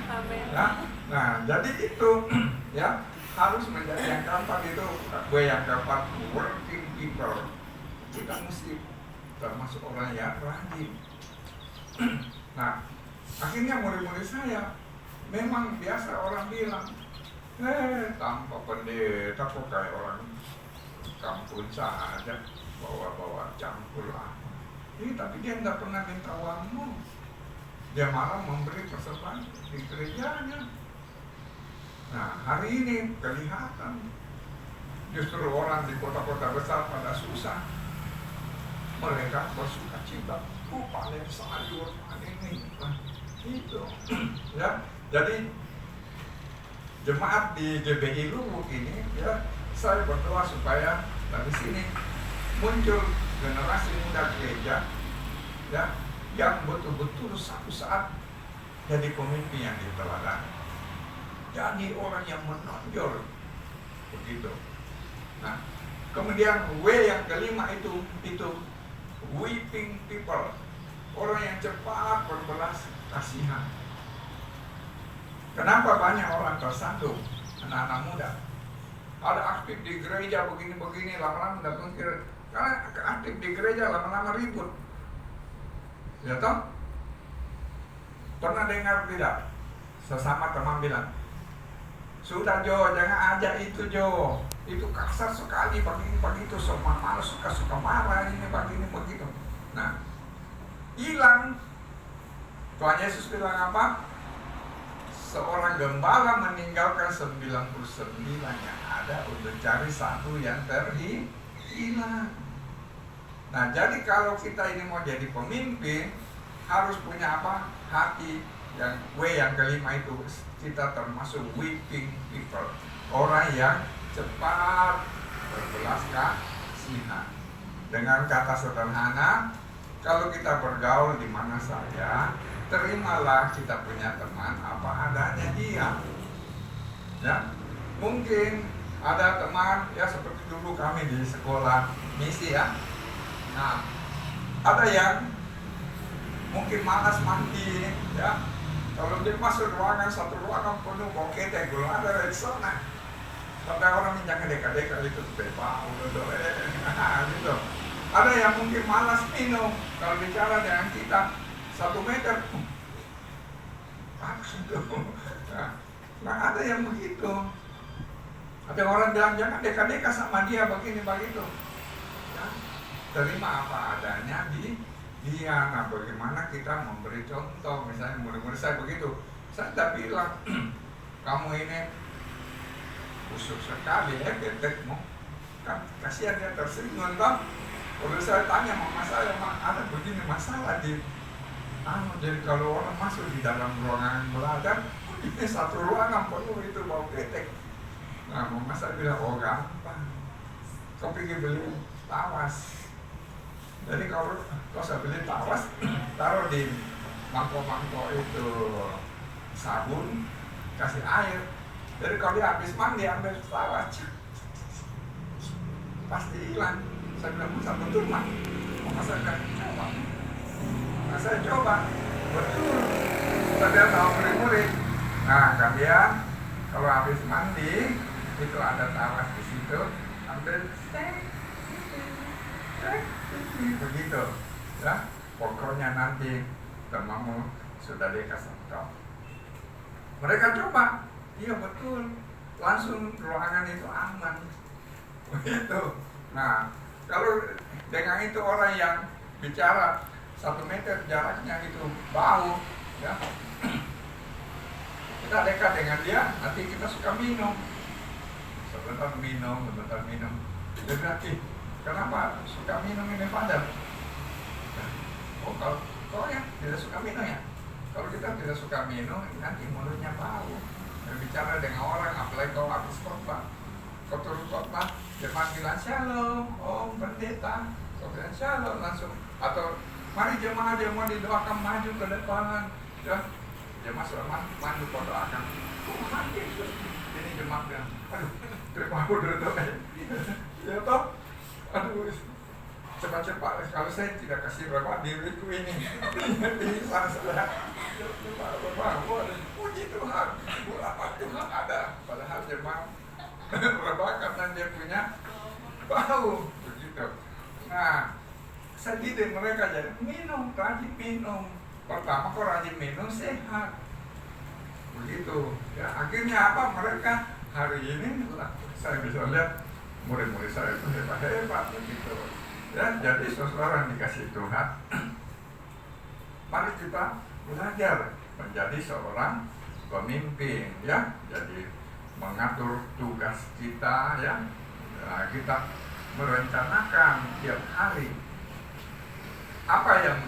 Ya? Nah, jadi itu ya harus menjadi yang keempat itu, gue yang keempat, working people. Kita mesti termasuk orang yang rajin. Nah, akhirnya murid-murid saya memang biasa orang bilang, tanpa pendeta kok kayak orang kampung saja, bawa-bawa campur lah. Tapi dia nggak pernah minta uangmu, dia malah memberi persembahan di gerejanya. Nah, hari ini kelihatan justru orang di kota-kota besar pada susah, mereka bersuka cita, panen sayur, panen ini, itu, ya. Jadi jemaat di GBI Lubuk ini, ya, saya berdoa supaya dari sini muncul generasi muda gereja, ya, yang betul-betul suatu saat jadi pemimpin yang diteladan. Jadi orang yang menonjol begitu. Nah, kemudian W yang kelima itu weeping people, orang yang cepat berbelas kasihan. Kenapa banyak orang tersandung, anak-anak muda? Ada aktif di gereja begini-begini, lama-lama tidak mungkin. Karena aktif di gereja lama-lama ribut. Ya toh? Pernah dengar tidak? Sesama teman bilang, sudah Jo, jangan ajak itu Jo, itu kasar sekali, begitu semua malas, suka marah, ini begini begitu. Nah, hilang Tuhan Yesus bilang apa? Seorang gembala meninggalkan 99 yang ada untuk cari satu yang terhilang. Nah, jadi kalau kita ini mau jadi pemimpin, harus punya apa? Hati yang yang kelima itu, kita termasuk weeping people, orang yang cepat berbelas kasihan. Dengan kata sederhana, kalau kita bergaul di mana saja, terimalah kita punya teman apa adanya dia. Ya, mungkin ada teman ya seperti dulu kami di sekolah misi ya. Nah, ada yang mungkin malas mandi ya. Kalau dia masuk ruangan, satu ruangan penuh bau ketek, belum ada dari sana. Sampai orang jangan deka-deka itu pepa, gitu. Ada yang mungkin malas minum, kalau bicara dengan kita 1 meter, nah ada yang begitu. Ada orang bilang jangan deka-deka sama dia begini begitu. Ya, terima apa adanya di dia. Nah, bagaimana kita memberi contoh, misalnya murid-murid saya begitu, saya tak bilang kamu ini busuk sekali ya, ketekmu, kan kasihan dia tersinggung kan. Kalau saya tanya mama saya, ada begini masalah di jadi kalau orang masuk di dalam ruangan belajar, ini satu ruangan penuh itu bau ketek. Nah, mama saya bilang, oh gampang, kau pergi beli tawas. Jadi kalau saya beli tawas, taruh di mangkok-mangkok itu sabun, kasih air. Jadi kalau dia habis mandi, ambil tawas, pasti hilang. Saya bilang, masa betul mah? Mama saya bilang, coba. Nah, saya coba, betul. Saya tahu murid-murid. Nah, kalian kalau habis mandi, itu ada tawas di situ, ambil begitu. Ya, pokoknya nanti temanmu sudah dikasih tahu. Mereka coba, iya betul. Langsung ruangan itu aman. Begitu. Nah, kalau dengan itu orang yang bicara 1 meter jaraknya itu bau, ya, kita dekat dengan dia, nanti kita suka minum, sebentar minum. Dia bilang, kenapa suka minum ini padam? Oh, kalau ya tidak suka minum ya. Kalau kita tidak suka minum, nanti mulutnya bau. Berbicara dengan orang, apalagi kalau habis khotbah. Kau turun khotbah, jemaat bilang shalom, om pendeta, kau bilang shalom langsung. Atau mari jemaat didoakan maju ke depan, ya. Jemaat sudah maju kau doakan. Oh hadir, ini jemaat bilang, aduh, terima aku duduk aja. Ya toh, aduh, cepat-cepat. Kalau saya tidak kasih berapa diriku ini, ini saya. Puji Tuhan, apa Tuhan ada, padahal jemaat rebakan dan dia punya bau begitu. Nah, saya didik mereka jadi minum, rajin minum. Pertama kok rajin minum sehat, begitu. Ya, akhirnya apa? Mereka hari ini saya bisa lihat murid-murid saya itu hebat begitu. Ya, jadi saudara yang dikasih Tuhan, mari kita belajar menjadi seorang pemimpin, ya. Jadi mengatur tugas kita, ya. Nah, kita merencanakan tiap hari apa yang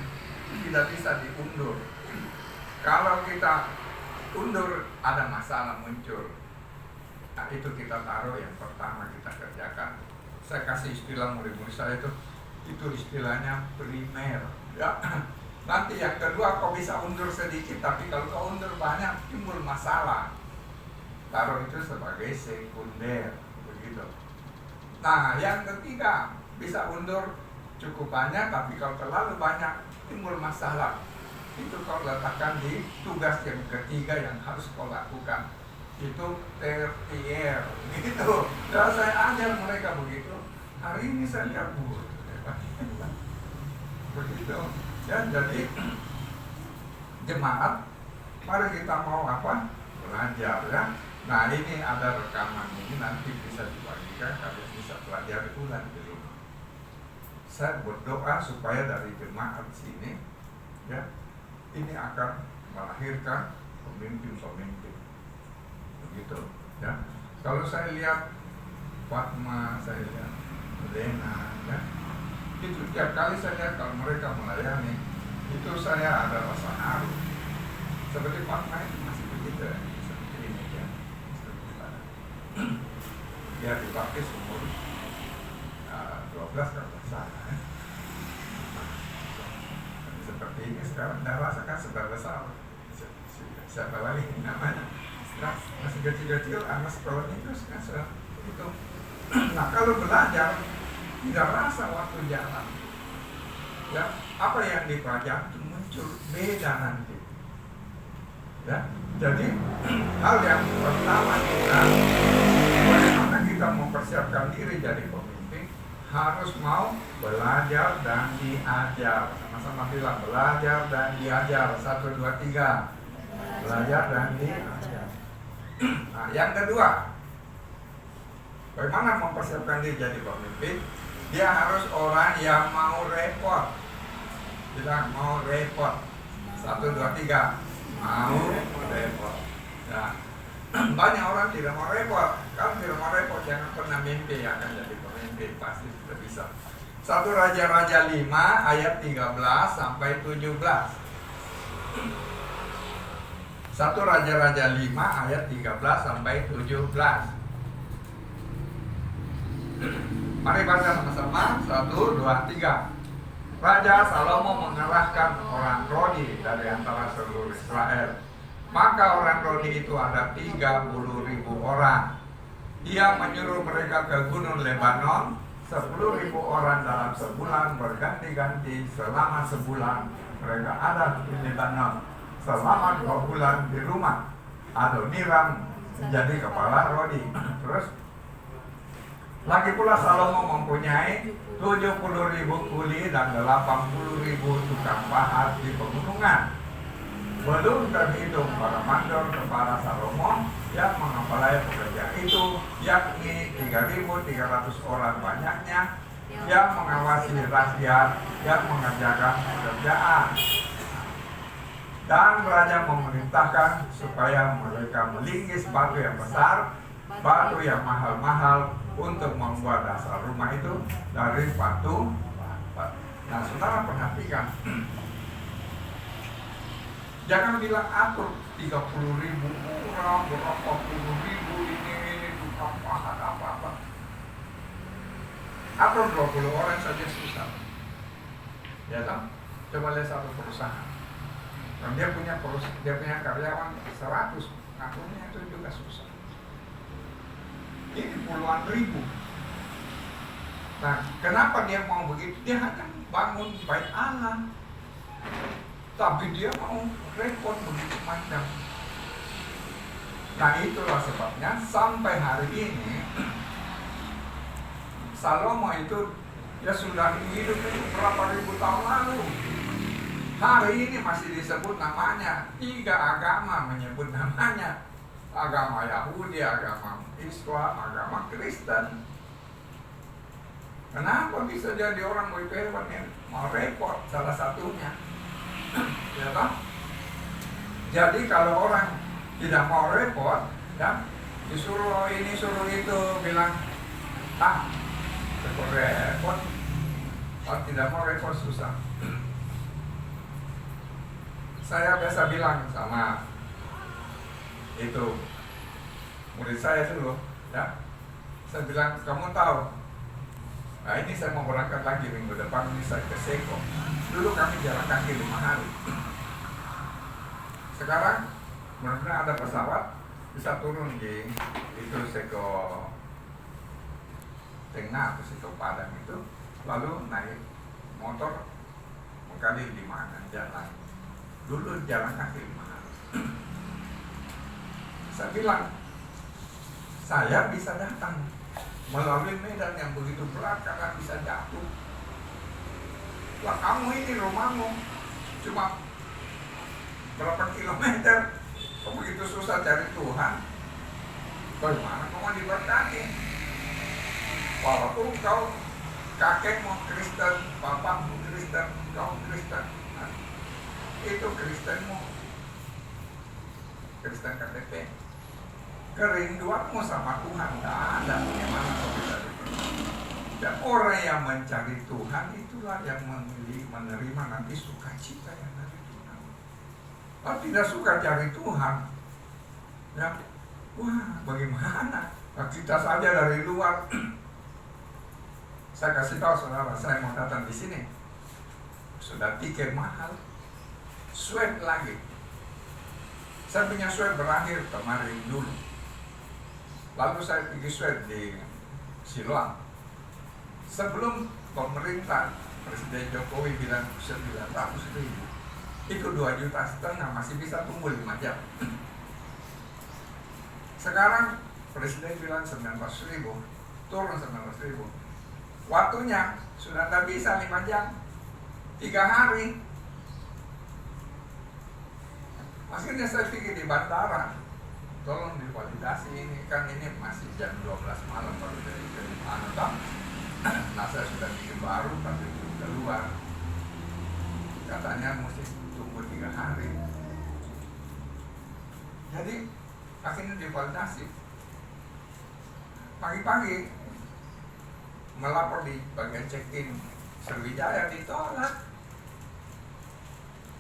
tidak bisa diundur. Kalau kita undur, ada masalah muncul. Nah, itu kita taruh yang pertama kita kerjakan. Saya kasih istilah murid-murid saya itu istilahnya primer, ya. Nanti yang kedua kau bisa undur sedikit, tapi kalau kau undur banyak timbul masalah. Taruh itu sebagai sekunder, begitu. Nah, yang ketiga bisa undur cukup banyak, tapi kalau terlalu banyak timbul masalah. Itu kau letakkan di tugas yang ketiga yang harus kau lakukan. Itu tertier, gitu. Dan saya ajar mereka begitu. Hari ini saya lihat begitu. Ya, jadi jemaat, mari kita mau apa? Belajar, ya. Nah, ini ada rekaman ini, nanti bisa dibagikan, kalian bisa pelajari ulang di rumah. Saya berdoa supaya dari jemaat sini, ya, ini akan melahirkan pemimpin-pemimpin. Begitu, ya. Kalau saya lihat Fatma, saya lihat Lena, ya, itu tiap kali saya lihat kalau mereka melayani, itu saya ada rasa haru. Seperti Fatma itu masih begitu, ya. Seperti ini, ya. Dia dibaptis umur 12 kalau tidak salah, ya. Seperti ini sekarang tidak rasakan sudah besar. Siapa lagi namanya? Nah, masih kecil-kecil, anak sekolah itu sudah itu. Nah, kalau belajar tidak rasa waktu jalan, ya, apa yang dipelajari itu muncul beda nanti, ya. Jadi hal yang pertama kita, bagaimana kita mempersiapkan diri jadi pemimpin, harus mau belajar dan diajar. Sama-sama bilang belajar dan diajar. 1, 2, 3. Belajar dan diajar. Nah, yang kedua, bagaimana mempersiapkan diri jadi pemimpin? Dia harus orang yang mau repot. Tidak mau repot. 1, 2, 3. Mau repot. Nah, banyak orang tidak mau repot. Kalau tidak mau repot, jangan pernah mimpi akan jadi pemimpin. Pasti tidak bisa. 1 Raja-Raja 5 ayat 13 sampai 17. 1 Raja-Raja 5 ayat 13 sampai 17. Mari baca sama-sama. 1, 2, 3. Raja Salomo mengerahkan orang Rodi dari antara seluruh Israel. Maka orang Rodi itu ada 30.000 orang. Ia menyuruh mereka ke gunung Lebanon. 10.000 orang dalam sebulan berganti-ganti selama sebulan. Mereka ada di Lebanon. Selama 2 bulan di rumah Adoniram menjadi kepala Rodi. Terus lagi pula Salomo mempunyai 70.000 kuli dan 80.000 tukang pahat di pegunungan. Belum terhitung para mandor kepala Salomo yang mengepalai pekerja itu, yakni 3.300 orang banyaknya yang mengawasi rakyat yang mengerjakan pekerjaan. Dan raja memerintahkan supaya mereka melingkis batu yang besar, batu yang mahal-mahal untuk membuat dasar rumah itu dari batu. Nah, saudara perhatikan, jangan bilang atur 30.000 orang, berapa puluh ribu ini tukang pahat apa-apa. Atur 20 orang saja susah. Ya kan? Coba lihat satu perusahaan. Dan dia punya karyawan 100, aturnya itu juga susah. Ini puluhan ribu. Nah, kenapa dia mau begitu? Dia hanya bangun bait Allah, tapi dia mau repot begitu macam. Nah, itulah sebabnya sampai hari ini Salomo itu ya sudah hidup itu berapa ribu tahun lalu. Hari ini masih disebut namanya, 3 agama menyebut namanya. Agama Yahudi, agama Islam, agama Kristen. Kenapa bisa jadi orang begitu yang mau repot salah satunya? Ya kan? Jadi kalau orang tidak mau repot, ya, disuruh ini suruh itu, bilang repot. Kalau tidak mau repot susah. Saya biasa bilang sama itu murid saya dulu, ya, saya bilang, kamu tahu, nah ini saya mau berangkat lagi minggu depan, ini saya ke Seko. Dulu kami jalan kaki 5 hari. Sekarang benar-benar ada pesawat bisa turun di itu Seko Tengah atau Seko Padang itu, lalu naik motor mengkali 5 jalan. Dulu jalan kaki 5 hari. Saya bilang, saya bisa datang melalui medan yang begitu berat karena bisa jatuh. Lah kamu ini rumahmu cuma berapa kilometer, kok begitu susah cari Tuhan? Bagaimana kamu diberkati? Walaupun kau kakekmu Kristen, bapakmu Kristen, kau Kristen. itu Kristenmu, Kristen KTP. Kerinduanmu sama Tuhan tidak ada. Bagaimana kau bisa dipenuhi? Dan orang yang mencari Tuhan itulah yang menerima nanti sukacita yang dari Tuhan. Kalau tidak suka cari Tuhan, ya, wah bagaimana? Nah, kita saja dari luar. Saya kasih tahu saudara, saya mau datang di sini, sudah tiket mahal, swab lagi. Saya punya swab berakhir kemarin dulu. Lalu saya pergi swab di Siloam. Sebelum pemerintah Presiden Jokowi bilang 900.000, itu 2,5 juta masih bisa tunggu 5 jam. Sekarang Presiden bilang 19.000, turun 19.000. Waktunya sudah tak bisa 5 jam, 3 hari. Akhirnya saya pikir di bandara, tolong divalidasi ini, kan ini masih jam 12 malam baru dari mana. Nah saya sudah bikin baru tapi belum keluar. Katanya mesti tunggu 3 hari. Jadi akhirnya divalidasi. Pagi-pagi melapor di bagian check-in Sriwijaya, ditolak.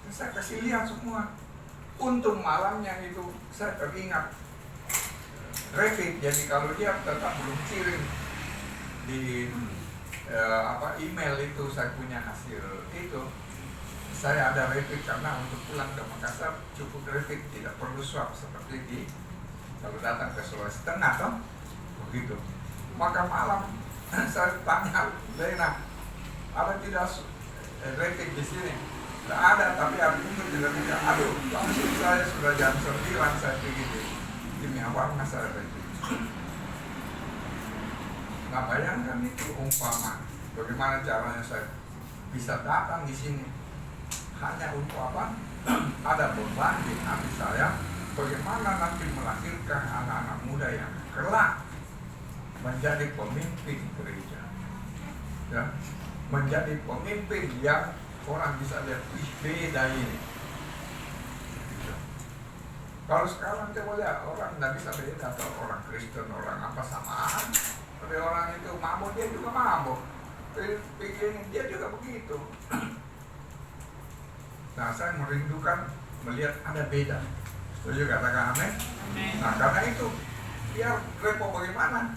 Terus saya kasih lihat semua. Untung malamnya itu saya teringat rapid, jadi kalau dia tetap belum kirim di email itu saya punya hasil itu, saya ada rapid karena untuk pulang ke Makassar cukup rapid, tidak perlu swab seperti di kalau datang ke Sulawesi Tengah toh begitu. Maka malam saya tanya Lena, ada tidak rapid di sini? Tidak ada, tapi hari itu tidak bisa. Aduh, langsung saya sudah jam 9 saya pergi di Miawarna saya rapid. Nah bayangkan itu umpama bagaimana caranya saya bisa datang di sini hanya untuk apa? Ada beban di hati saya, bagaimana nanti melahirkan anak-anak muda yang kelak menjadi pemimpin gereja, ya, menjadi pemimpin yang orang bisa lihat, wih beda ini. Kalau sekarang coba lihat, orang tidak bisa beda, atau orang Kristen, orang apa samaan. Tapi orang itu mabuk, dia juga mabuk. Pikirin dia juga begitu. Nah saya merindukan melihat ada beda. Setuju katakan amin? Nah karena itu, biar repot bagaimana?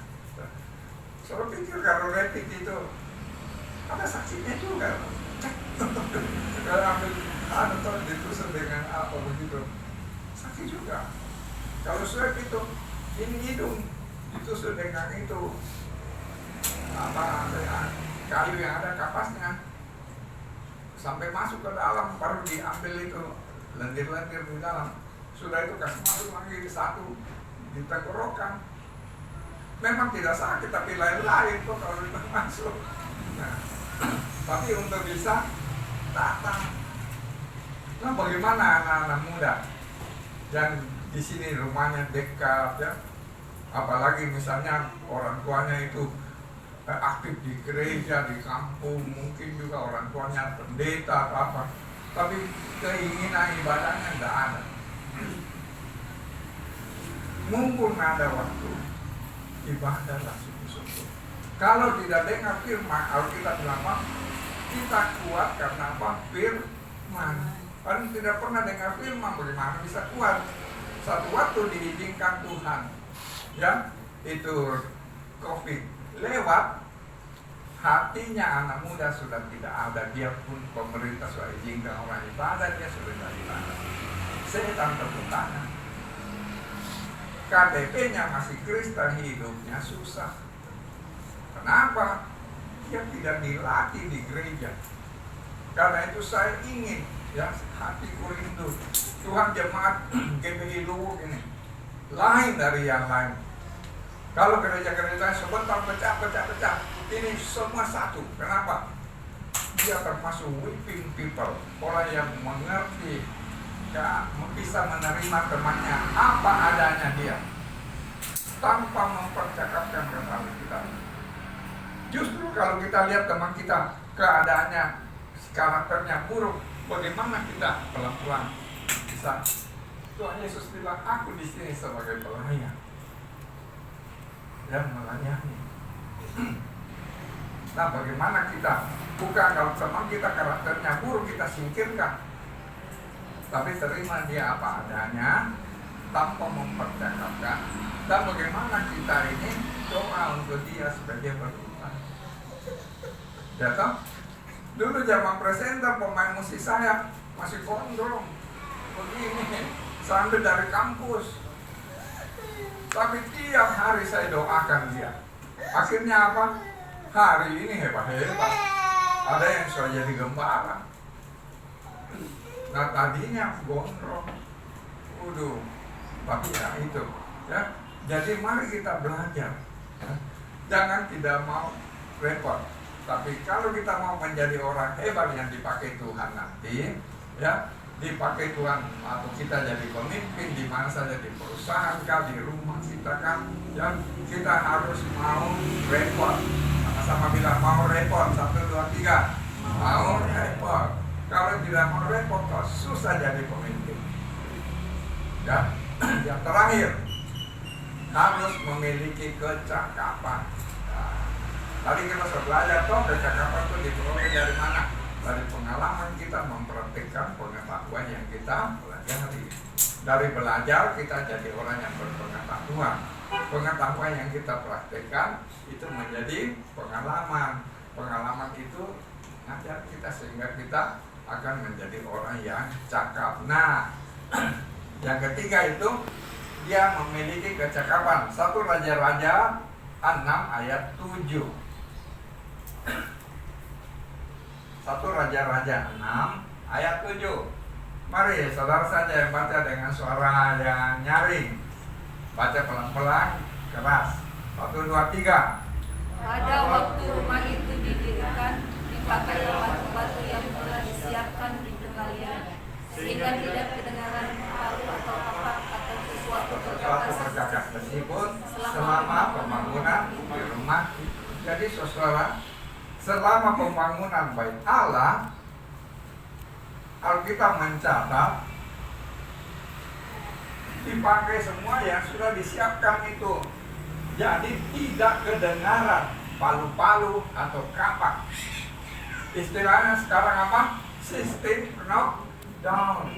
Saya pikir kalau rapid itu ada saksinya juga. Kalau ambil atau ditusuk dengan apa begitu, sakit juga. Kalau swab itu ini hidung ditusuk dengan itu apa kayu yang ada kapasnya sampai masuk ke dalam, baru diambil itu lendir-lendir di dalam. Sudah itu kasih masuk lagi di satu di tenggorokan. Memang tidak sakit tapi lain-lain kok kalau itu masuk. Nah, tapi untuk bisa datang. Nah, bagaimana anak-anak muda yang di sini rumahnya dekat, ya, apalagi misalnya orang tuanya itu aktif di gereja, di kampung, mungkin juga orang tuanya pendeta atau apa, tapi keinginan ibadahnya tidak ada. Mumpung ada waktu, ibadahlah sungguh-sungguh. Kalau tidak dengar firman, kalau kita bilang apa? Kita kuat karena apa? Firman. Kalau tidak pernah dengar firman, bagaimana bisa kuat? Satu waktu diizinkan Tuhan, ya, itu COVID lewat, hatinya anak muda sudah tidak ada. Dia pun pemerintah sudah izinkan orang ibadah, dia sudah tidak ibadah. Setan tepuk tangan. KTP-nya masih Kristen, hidupnya susah. Kenapa? Dia tidak dilatih di gereja. Karena itu saya ingin, ya, hatiku rindu Tuhan jemaat GBI Luwuk ini lain dari yang lain. Kalau gereja-gereja sebentar pecah, ini semua satu. Kenapa? Dia termasuk weeping people, orang yang mengerti, ya, bisa menerima temannya apa adanya dia, tanpa mempercakapkan kata kita. Justru kalau kita lihat teman kita keadaannya karakternya buruk, bagaimana kita pelan-pelan bisa? Tuhan Yesus bilang, aku di sini sebagai pelayan dan melayani. Nah, bagaimana kita? Bukan kalau teman kita karakternya buruk kita singkirkan, tapi terima dia apa adanya tanpa mempercakapkan. Dan bagaimana kita ini doa untuk dia supaya dia berubah. Ya toh? Dulu zaman presenter pemain musik saya masih gondrong begini, sambil dari kampus. Tapi tiap hari saya doakan dia. Akhirnya apa? Hari ini hebat-hebat. Ada yang sudah jadi gembala. Nah, tadinya gondrong. Waduh. Tapi ya itu, ya. Jadi mari kita belajar. Ya. Jangan tidak mau repot. Tapi kalau kita mau menjadi orang hebat yang dipakai Tuhan nanti, ya, dipakai Tuhan atau kita jadi pemimpin di mana saja, di perusahaan kah, di rumah kita kan, ya, kita harus mau repot. Sama-sama bilang mau repot, 1, 2, 3. Mau repot. Kalau tidak mau repot, kok susah jadi pemimpin. Ya, yang terakhir harus memiliki kecakapan. Tadi kita sudah belajar toh, kecakapan itu diperoleh dari mana? Dari pengalaman kita mempraktikkan pengetahuan yang kita pelajari. Dari belajar kita jadi orang yang berpengetahuan. Pengetahuan yang kita praktikkan itu menjadi pengalaman. Pengalaman itu mengajar kita sehingga kita akan menjadi orang yang cakap. Nah, yang ketiga itu dia memiliki kecakapan. 1 Raja-Raja 6 ayat 7. 1 Raja-Raja 6 ayat 7. Mari saudara saja yang baca dengan suara yang nyaring. Baca pelan-pelan, keras. 1, 2, 3. Pada waktu rumah itu didirikan, dipakailah batu-batu yang telah disiapkan di tengahnya, sehingga tidak kedengaran palu atau kapak atau sesuatu perkakas meskipun selama pembangunan di rumah. Jadi saudara, selama pembangunan bait Allah, Alkitab mencatat dipakai semua yang sudah disiapkan itu. Jadi tidak kedengaran palu-palu atau kapak. Istilahnya sekarang apa? Sistem knockdown.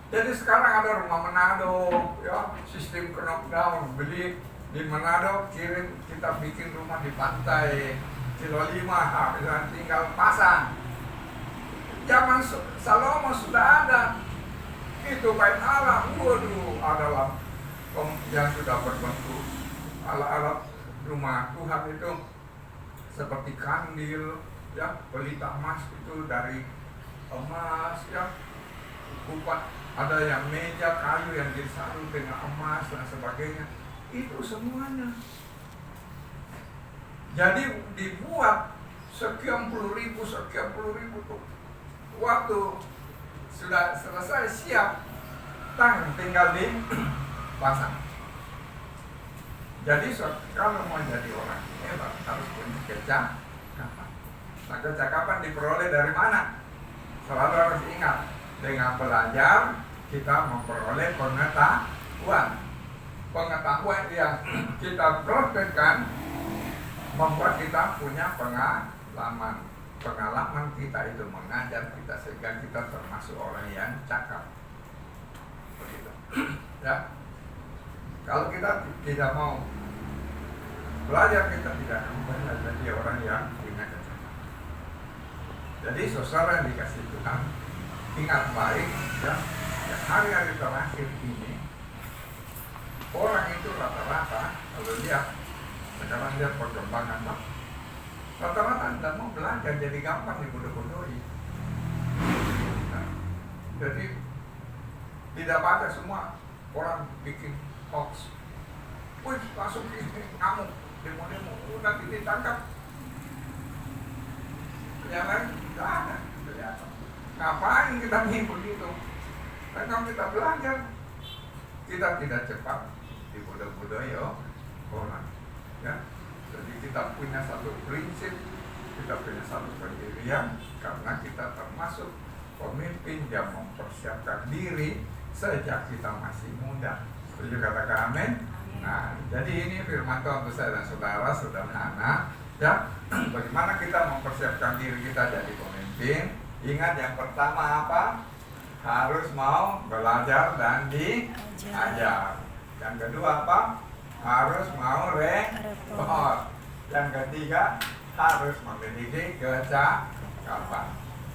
Jadi sekarang ada rumah Manado, ya, sistem knockdown. Beli di Manado, kirim, kita bikin rumah di pantai Kilo 5, tinggal pasang. Zaman Salomo sudah ada. Itu bait Allah, waduh, adalah yang sudah berbentuk alat-alat rumah Tuhan itu seperti kandil, ya, pelita emas itu dari emas, ya, kupat, ada yang meja kayu yang disaring dengan emas dan sebagainya. Itu semuanya. Jadi dibuat sekian puluh ribu tuh. Waktu sudah selesai siap, tinggal dipasang. Jadi kalau mau jadi orang hebat harus punya kecakapan. Nah, kecakapan diperoleh dari mana? Selalu harus ingat, dengan belajar kita memperoleh pengetahuan. Pengetahuan yang kita praktekkan membuat kita punya pengalaman. Pengalaman kita itu mengajar kita sehingga kita termasuk orang yang cakap. Begitu. Ya. Kalau kita tidak mau belajar, kita tidak akan banyak jadi orang yang punya kecakapan. Jadi saudara yang dikasih Tuhan, ingat baik, ya, hari-hari terakhir ini orang itu rata-rata kalau lihat sekarang lihat perkembangan, rata-rata tidak mau belajar, jadi gampang dibodoh-bodohi. Nah, jadi tidak baca semua, orang bikin hoax. Wih, langsung ngamuk, demo-demo, nanti ditangkap. Ya kan? Tidak ada. Ngapain kita begitu? Dan kalau kita belajar, kita tidak cepat dibodoh-bodohi orang. Ya, jadi kita punya satu prinsip kita punya satu pendirian karena kita termasuk pemimpin yang mempersiapkan diri sejak kita masih muda. Setuju katakan amin? Nah, jadi ini firman Tuhan untuk saya dan saudara sederhana ya. Bagaimana kita mempersiapkan diri kita jadi pemimpin? Ingat yang pertama apa? Harus mau belajar dan diajar. Yang kedua apa? Harus mau repot. Yang ketiga harus memiliki kecakapan.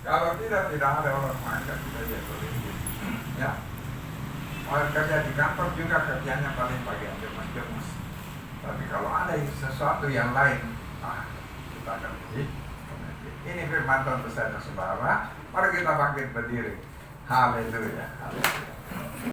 Kalau tidak ada orang makan kita jadi pemimpin. Ya. Orang kerja di kantor juga kerjanya paling bagian jemas-jemas. Tapi kalau ada sesuatu yang lain, kita akan jadi pemimpin. Ini firman Tuhan besar dan saudara. Mari kita bangkit berdiri. Haleluya. Haleluya.